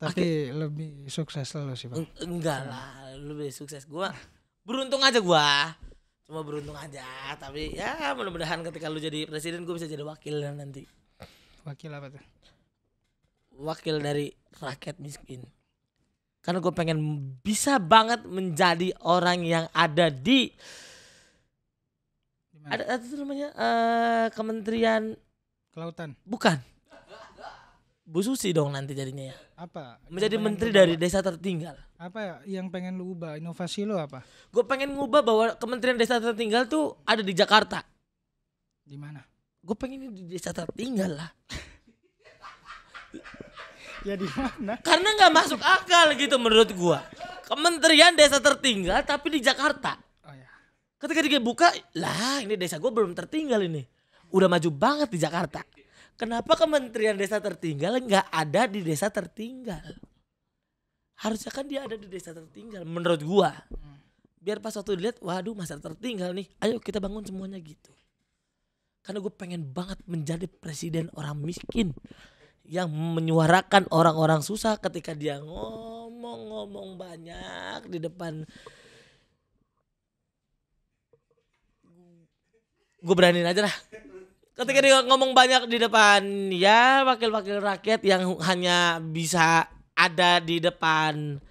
Tapi lebih sukses lo sih Bang. Enggak lah, lebih sukses. Gue beruntung aja gue. Cuma beruntung aja. Tapi ya mudah-mudahan ketika lu jadi presiden gue bisa jadi wakil nanti. Wakil apa tuh? Wakil dari rakyat miskin. Karena gue pengen bisa banget menjadi orang yang ada di ada itu namanya Kementerian Kelautan. Bukan. Bu Susi dong nanti jadinya ya. Apa? Menjadi menteri dari desa tertinggal. Apa yang pengen lu ubah? Inovasi lu apa? Gue pengen ngubah bahwa Kementerian Desa Tertinggal tuh ada di Jakarta. Di mana? Gue pengen di desa tertinggal lah. Ya di mana? Karena nggak masuk akal gitu menurut gue. Kementerian Desa Tertinggal tapi di Jakarta. Oh ya. Ketika dibuka, lah ini desa gue belum tertinggal ini. Udah maju banget di Jakarta. Kenapa Kementerian Desa Tertinggal nggak ada di desa tertinggal? Harusnya kan dia ada di desa tertinggal menurut gue. Biar pas waktu dilihat, waduh masa tertinggal nih. Ayo kita bangun semuanya gitu. Karena gue pengen banget menjadi presiden orang miskin yang menyuarakan orang-orang susah ketika dia ngomong banyak di depan gue beraniin aja lah. Ketika dia ngomong banyak di depan ya wakil-wakil rakyat yang hanya bisa ada di depan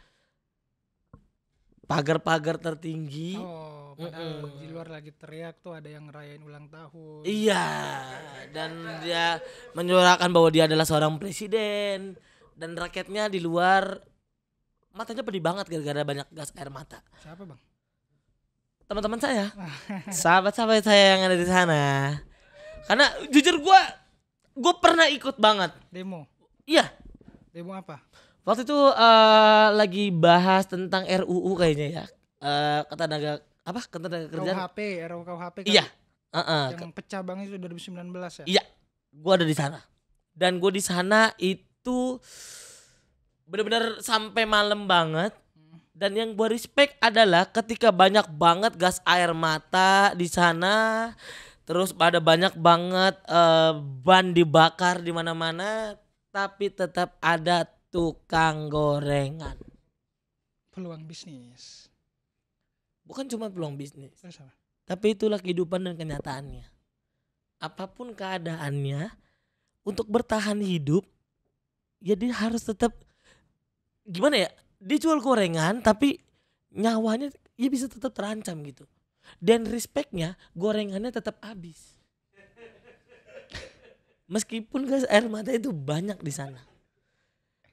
pagar-pagar tertinggi. Oh, padahal di luar lagi teriak tuh ada yang ngerayain ulang tahun. Iya, dan dia menyuarakan bahwa dia adalah seorang presiden dan rakyatnya di luar matanya pedih banget gara-gara banyak gas air mata. Siapa bang? Teman-teman saya, sahabat-sahabat saya yang ada di sana. Karena jujur gue pernah ikut banget. Demo? Iya. Demo apa? Waktu itu lagi bahas tentang RUU kayaknya ya. Ketenaga kerjaan. RUU KUHP kan? Iya. Yang pecah banget itu 2019 ya? Iya. Gue ada di sana. Dan gue di sana itu benar-benar sampai malam banget. Dan yang gue respect adalah ketika banyak banget gas air mata di sana, terus pada banyak banget ban dibakar di mana-mana, tapi tetap ada tukang gorengan. Peluang bisnis. Bukan cuma peluang bisnis, Terus apa? tapi itulah kehidupan dan kenyataannya. Apapun keadaannya, untuk bertahan hidup, ya dia harus tetap gimana ya? Dia jual gorengan tapi nyawanya ya bisa tetap terancam gitu. Dan respectnya gorengannya tetap habis. Meskipun gas air mata itu banyak di sana.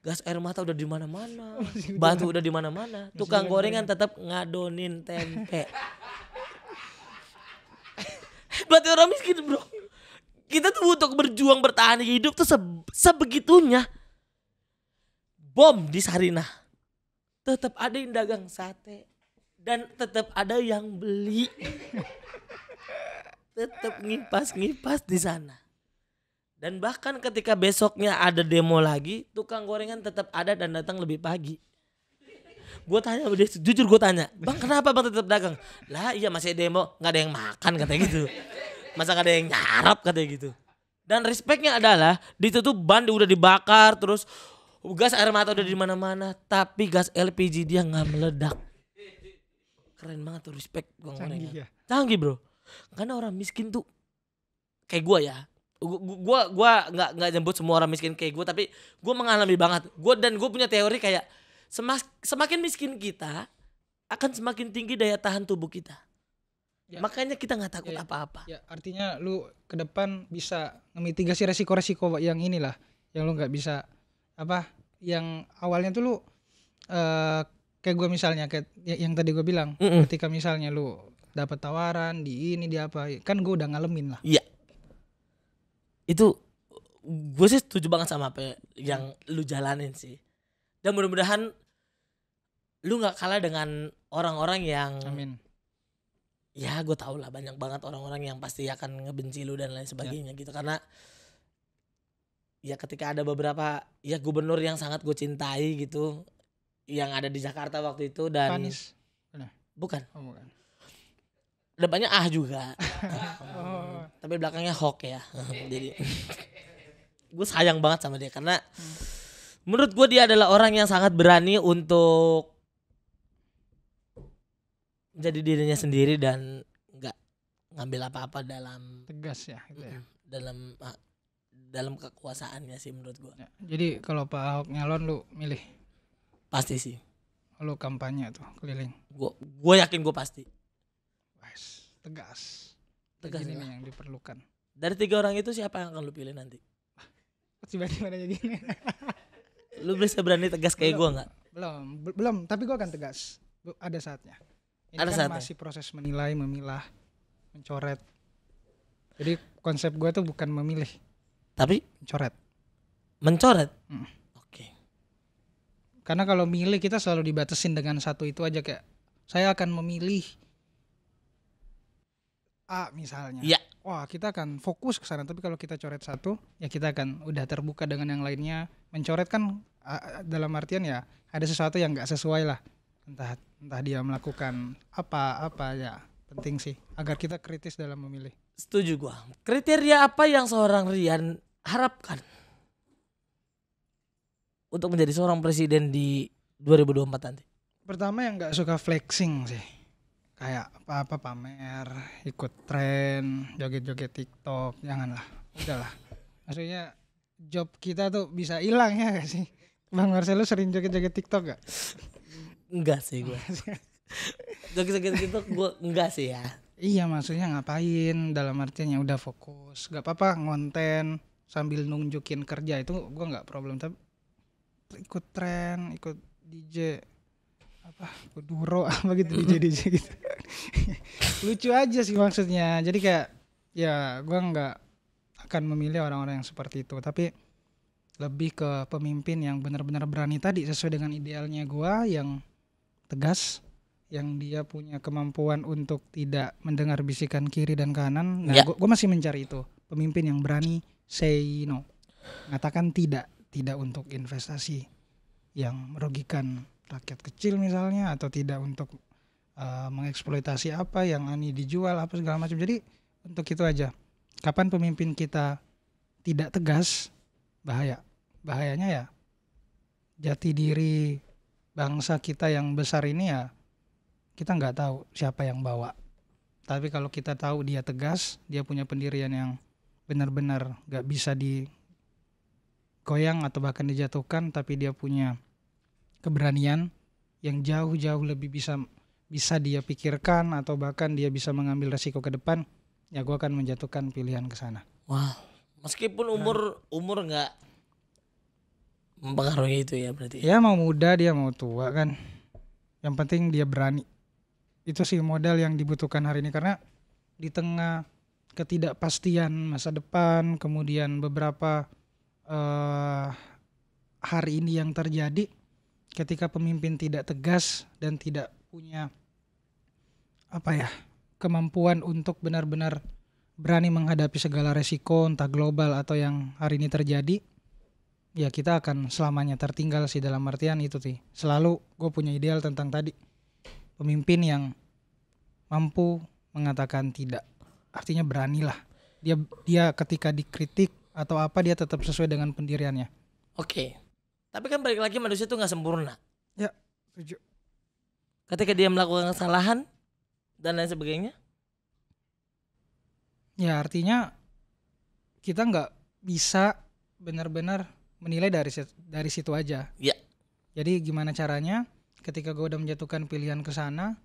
Gas air mata udah di mana-mana, batu udah di mana-mana. Tukang gorengan tetap ngadonin tempe. Hebat orang miskin bro. Kita tuh untuk berjuang bertahan hidup tuh sebegitunya. Bom di Sarinah. Tetap ada yang dagang sate dan tetap ada yang beli. Tetap ngipas-ngipas di sana. Dan bahkan ketika besoknya ada demo lagi, tukang gorengan tetap ada dan datang lebih pagi. Gue tanya sama dia, jujur gue tanya, bang kenapa bang tetap dagang? Lah iya masih demo, nggak ada yang makan katanya gitu. Masa nggak ada yang nyarap katanya gitu. Dan respectnya adalah di situ ban udah dibakar terus. Gas air mata udah di mana-mana, tapi gas LPG dia nggak meledak. Keren banget tuh, respect bang gorengan. ya? Canggih bro. Karena orang miskin tuh kayak gue ya. Gue nggak nyebut semua orang miskin kayak gue, tapi gue mengalami banget. Gue punya teori kayak semakin miskin kita akan semakin tinggi daya tahan tubuh kita. Ya. Makanya kita nggak takut apa-apa. Ya artinya lu ke depan bisa memitigasi resiko-resiko yang inilah, yang lu nggak bisa yang awalnya tuh lu kayak gue misalnya kayak yang tadi gue bilang, ketika misalnya lu dapat tawaran di ini di apa, kan gue udah ngalamin lah. Iya. Itu gue sih setuju banget sama apa yang lu jalanin sih. Dan mudah-mudahan lu nggak kalah dengan orang-orang yang Amin. Ya gue tau lah banyak banget orang-orang yang pasti akan ngebenci lu dan lain sebagainya gitu. Karena ya ketika ada beberapa ya gubernur yang sangat gue cintai gitu yang ada di Jakarta waktu itu dan Panis. Bukan. Oh, bukan. Depannya juga. Tapi belakangnya Hok ya. Jadi gue sayang banget sama dia karena menurut gue dia adalah orang yang sangat berani untuk menjadi dirinya sendiri dan nggak ngambil apa-apa dalam tegas ya, gitu ya. dalam kekuasaannya sih menurut gua. Ya, jadi kalau Pak Ahok nyalon lu milih? Pasti sih. Lu kampanye tuh keliling. Gua yakin gua pasti. Wes, tegas. Tegas ini ya. yang diperlukan. Dari 3 orang itu siapa yang akan lu pilih nanti? Tiba-tiba nanya gini. Lu bisa berani tegas kayak gua nggak? Belum, tapi gua akan tegas. Ada saatnya. Ini Ada kan saatnya. masih proses menilai, memilah, mencoret. Jadi konsep gua tuh bukan memilih, Tapi mencoret. Oke. Karena kalau milih kita selalu dibatasin dengan satu itu aja, kayak saya akan memilih A misalnya. Iya. Wah, kita akan fokus ke sana, tapi kalau kita coret satu, ya kita akan udah terbuka dengan yang lainnya. Mencoret kan dalam artian ya ada sesuatu yang enggak sesuai lah. Entah dia melakukan apa ya. Penting sih agar kita kritis dalam memilih. Setuju gua. Kriteria apa yang seorang Rian harapkan untuk menjadi seorang presiden di 2024 nanti? Pertama yang nggak suka flexing sih, kayak apa-apa pamer, ikut tren, joget-joget TikTok, janganlah. Udahlah. Maksudnya job kita tuh bisa hilang ya gak sih? Bang Marcelo sering joget-joget TikTok gak? Enggak sih gue. Joget-joget gitu gue enggak sih ya. Iya, maksudnya ngapain, dalam artian ya udah fokus. Gak apa-apa ngonten sambil nunjukin kerja itu gue gak problem. Tapi ikut tren, ikut DJ apa, ikut duro apa gitu, DJ gitu. Lucu aja sih maksudnya. Jadi kayak ya gue nggak akan memilih orang-orang yang seperti itu, tapi lebih ke pemimpin yang benar-benar berani tadi sesuai dengan idealnya gue, yang tegas, yang dia punya kemampuan untuk tidak mendengar bisikan kiri dan kanan. Nah, Ya. gue masih mencari itu, pemimpin yang berani say no, mengatakan tidak untuk investasi yang merugikan rakyat kecil misalnya, atau tidak untuk mengeksploitasi apa yang ani dijual apa segala macam. Jadi untuk itu aja. Kapan pemimpin kita tidak tegas, bahayanya ya jati diri bangsa kita yang besar ini ya kita nggak tahu siapa yang bawa. Tapi kalau kita tahu dia tegas, dia punya pendirian yang benar-benar nggak bisa digoyang atau bahkan dijatuhkan, tapi dia punya keberanian yang jauh-jauh lebih bisa dia pikirkan, atau bahkan dia bisa mengambil resiko ke depan, ya gue akan menjatuhkan pilihan ke sana. Wah, meskipun umur nggak mempengaruhi itu ya berarti. Ya mau muda dia mau tua kan, yang penting dia berani. Itu sih modal yang dibutuhkan hari ini, karena di tengah ketidakpastian masa depan, kemudian beberapa hari ini yang terjadi, ketika pemimpin tidak tegas dan tidak punya kemampuan untuk benar-benar berani menghadapi segala resiko, entah global atau yang hari ini terjadi, ya kita akan selamanya tertinggal sih. Dalam artian itu sih, selalu gue punya ideal tentang tadi, pemimpin yang mampu mengatakan tidak, artinya beranilah dia ketika dikritik atau apa, dia tetap sesuai dengan pendiriannya. Oke. Tapi kan balik lagi, manusia itu nggak sempurna. Ya, setuju. Ketika dia melakukan kesalahan dan lain sebagainya. Ya artinya kita nggak bisa benar-benar menilai dari situ aja. Ya. Jadi gimana caranya ketika gue udah menjatuhkan pilihan ke sana,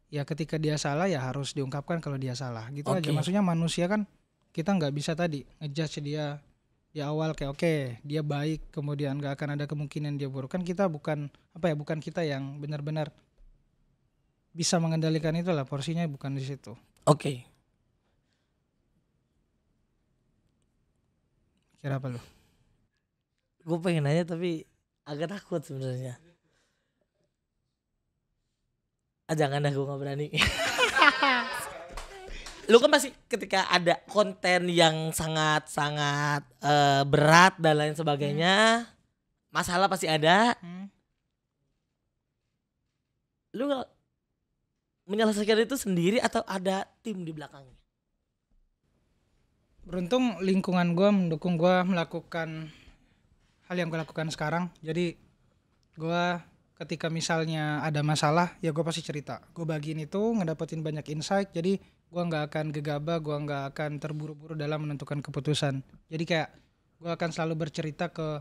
ya ketika dia salah ya harus diungkapkan kalau dia salah, gitu aja. Maksudnya manusia kan kita nggak bisa tadi ngejudge dia di awal kayak oke, dia baik, kemudian nggak akan ada kemungkinan dia buruk. Kan kita bukan kita yang benar-benar bisa mengendalikan itu lah, porsinya bukan di situ. Oke. Kira apa lu? Gue pengen nanya tapi agak takut sebenarnya. Jangan dah, gue gak berani. Lu kan pasti ketika ada konten yang sangat-sangat berat dan lain sebagainya, masalah pasti ada. Lu gak menyelesaikan itu sendiri atau ada tim di belakangnya? Beruntung lingkungan gue mendukung gue melakukan hal yang gue lakukan sekarang. Jadi gue ketika misalnya ada masalah, ya gue pasti cerita. Gue bagiin itu, ngedapetin banyak insight. Jadi gue gak akan gegabah, gue gak akan terburu-buru dalam menentukan keputusan. Jadi kayak gue akan selalu bercerita ke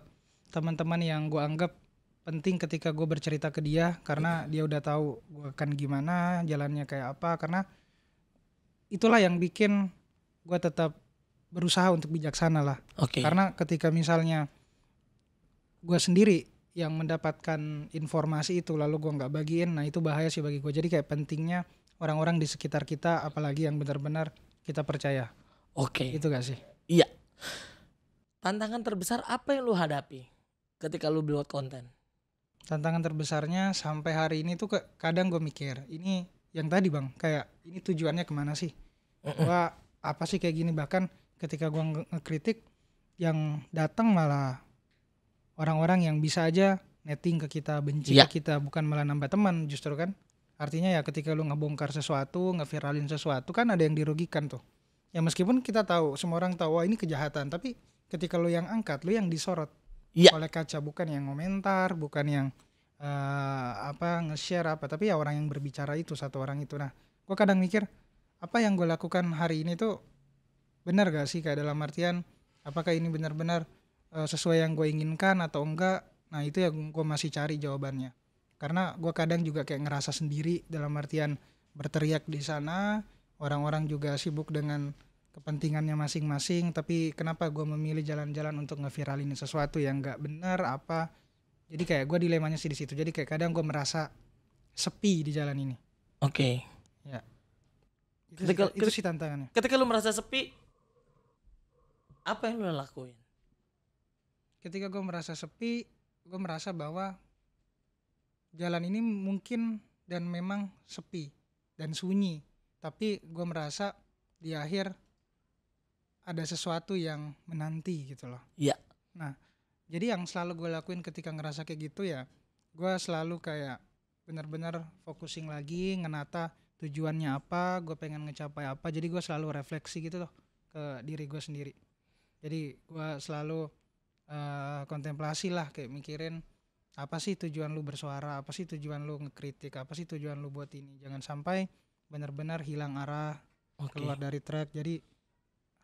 teman-teman yang gue anggap penting ketika gue bercerita ke dia, karena dia udah tahu gue akan gimana, jalannya kayak apa. Karena itulah yang bikin gue tetap berusaha untuk bijaksana lah. Karena ketika misalnya gue sendiri yang mendapatkan informasi itu lalu gue nggak bagiin, nah itu bahaya sih bagi gue. Jadi kayak pentingnya orang-orang di sekitar kita, apalagi yang benar-benar kita percaya. Itu gak sih? Iya. Tantangan terbesar apa yang lu hadapi ketika lu buat konten? Tantangan terbesarnya sampai hari ini tuh kadang gue mikir, ini yang tadi bang, kayak ini tujuannya kemana sih? Gua apa sih kayak gini? Bahkan ketika gue ngekritik, yang datang malah orang-orang yang bisa aja netting ke kita, benci ke kita, bukan malah nambah teman justru kan. Artinya ya ketika lu ngebongkar sesuatu, ngeviralin sesuatu, kan ada yang dirugikan tuh. Ya meskipun kita tahu, semua orang tahu wah ini kejahatan, tapi ketika lu yang angkat, lu yang disorot oleh kaca, bukan yang komentar, bukan yang nge-share apa, tapi ya orang yang berbicara itu, satu orang itu. Nah, gue gue kadang mikir apa yang gue lakukan hari ini tuh benar gak sih, kayak dalam artian apakah ini benar-benar sesuai yang gue inginkan atau enggak. Nah itu yang gue masih cari jawabannya, karena gue kadang juga kayak ngerasa sendiri dalam artian berteriak di sana, orang-orang juga sibuk dengan kepentingannya masing-masing, tapi kenapa gue memilih jalan-jalan untuk ngeviralin sesuatu yang nggak benar apa. Jadi kayak gue dilemanya sih di situ. Jadi kayak kadang gue merasa sepi di jalan ini. Oke. Ya. Itu sih tantangannya. Ketika lu merasa sepi, apa yang lu lakuin? Ketika gue merasa sepi, gue merasa bahwa jalan ini mungkin dan memang sepi dan sunyi, tapi gue merasa di akhir ada sesuatu yang menanti gitu loh. Iya. Nah, jadi yang selalu gue lakuin ketika ngerasa kayak gitu ya, gue selalu kayak benar-benar focusing lagi, ngenata tujuannya apa, gue pengen ngecapai apa. Jadi gue selalu refleksi gitu loh ke diri gue sendiri. Jadi gue selalu kontemplasi lah, kayak mikirin apa sih tujuan lu bersuara, apa sih tujuan lu ngekritik, apa sih tujuan lu buat ini. Jangan sampai benar-benar hilang arah, keluar dari track. Jadi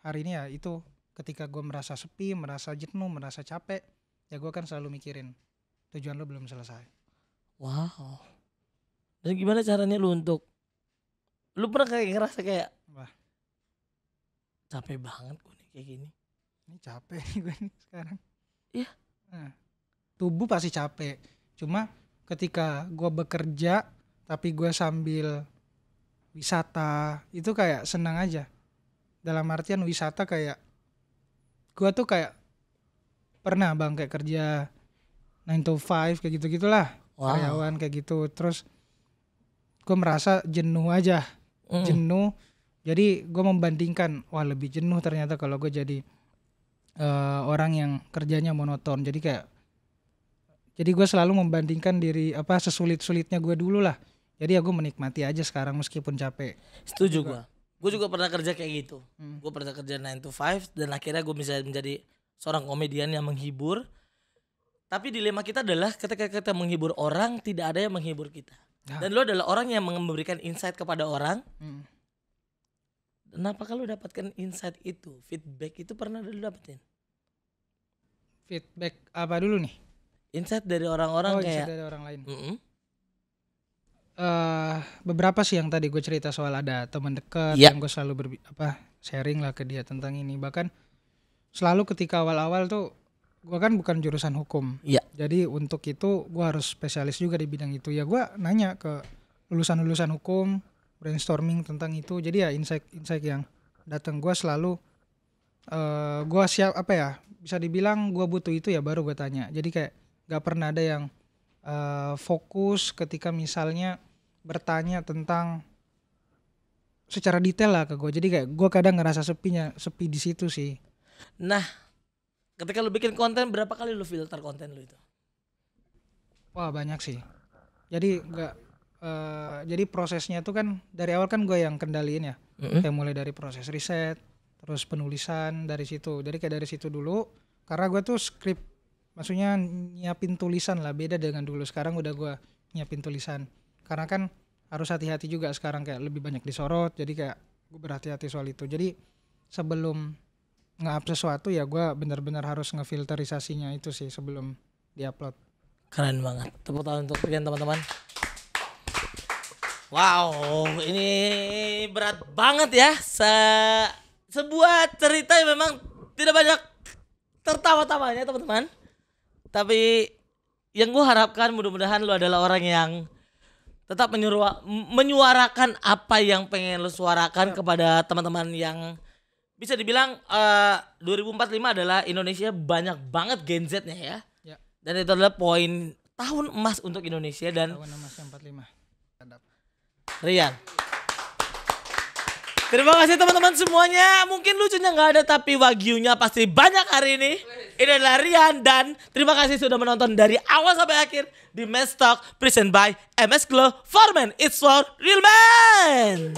hari ini ya itu, ketika gue merasa sepi, merasa jenuh, merasa capek, ya gue kan selalu mikirin tujuan lu belum selesai. Wow. Dan gimana caranya lu untuk, lu pernah kayak ngerasa kayak wah capek banget gue nih kayak gini? Ini capek gue nih sekarang. Iya. Nah, tubuh pasti capek. Cuma ketika gue bekerja tapi gue sambil wisata, itu kayak senang aja. Dalam artian wisata kayak gue tuh kayak pernah bang kayak kerja 9 to 5 kayak gitu-gitulah. Wow. Karyawan kayak gitu. Terus gue merasa jenuh aja. Jenuh. Jadi gue membandingkan, wah lebih jenuh ternyata kalau gue jadi orang yang kerjanya monoton. Jadi gue selalu membandingkan diri apa sesulit-sulitnya gue dulu lah. Jadi ya gue menikmati aja sekarang meskipun capek. Setuju gue. Gue juga pernah kerja kayak gitu. Gue pernah kerja 9 to 5 dan akhirnya gue bisa menjadi seorang komedian yang menghibur. Tapi dilema kita adalah ketika kita menghibur orang, tidak ada yang menghibur kita. Dan lo adalah orang yang memberikan insight kepada orang. Dan apakah lo dapatkan insight itu, feedback itu pernah lo dapetin? Feedback apa dulu nih? Insight dari orang-orang kayak insight dari orang lain. Beberapa sih yang tadi gue cerita soal ada teman dekat yang gue selalu sharing lah ke dia tentang ini. Bahkan selalu ketika awal-awal tuh gue kan bukan jurusan hukum. Jadi untuk itu gue harus spesialis juga di bidang itu. Ya gue nanya ke lulusan-lulusan hukum, brainstorming tentang itu. Jadi ya insight yang datang gue selalu gue siap bisa dibilang gue butuh itu ya baru gue tanya. Jadi kayak gak pernah ada yang fokus ketika misalnya bertanya tentang secara detail lah ke gue. Jadi kayak gue kadang ngerasa sepi di situ sih. Nah, ketika lu bikin konten, berapa kali lu filter konten lu itu? Wah banyak sih. Jadi jadi prosesnya tuh kan dari awal kan gue yang kendaliin ya. Kayak mulai dari proses riset, terus penulisan dari situ. Jadi kayak dari situ dulu. Karena gue tuh skrip, maksudnya nyiapin tulisan lah, beda dengan dulu. Sekarang udah gue nyiapin tulisan. Karena kan harus hati-hati juga sekarang, kayak lebih banyak disorot. Jadi kayak gue berhati-hati soal itu. Jadi sebelum nge-up sesuatu ya gue benar-benar harus ngefilterisasinya itu sih sebelum diupload. Keren banget. Tepuk tangan untuk kalian teman-teman. Wow, ini berat banget ya. Sebuah cerita yang memang tidak banyak tertawa-tawanya teman-teman. Tapi yang gue harapkan mudah-mudahan lu adalah orang yang tetap menyuarakan apa yang pengen lu suarakan kepada teman-teman yang bisa dibilang 2045 adalah Indonesia banyak banget Gen Z-nya ya. Dan itu adalah poin tahun emas untuk Indonesia dan tahun emas yang 45. Rian. Terima kasih teman-teman semuanya. Mungkin lucunya nggak ada tapi wagyunya pasti banyak hari ini. Ini adalah Rian dan terima kasih sudah menonton dari awal sampai akhir di Men's Talk present by MS Glow for Men. It's for real men.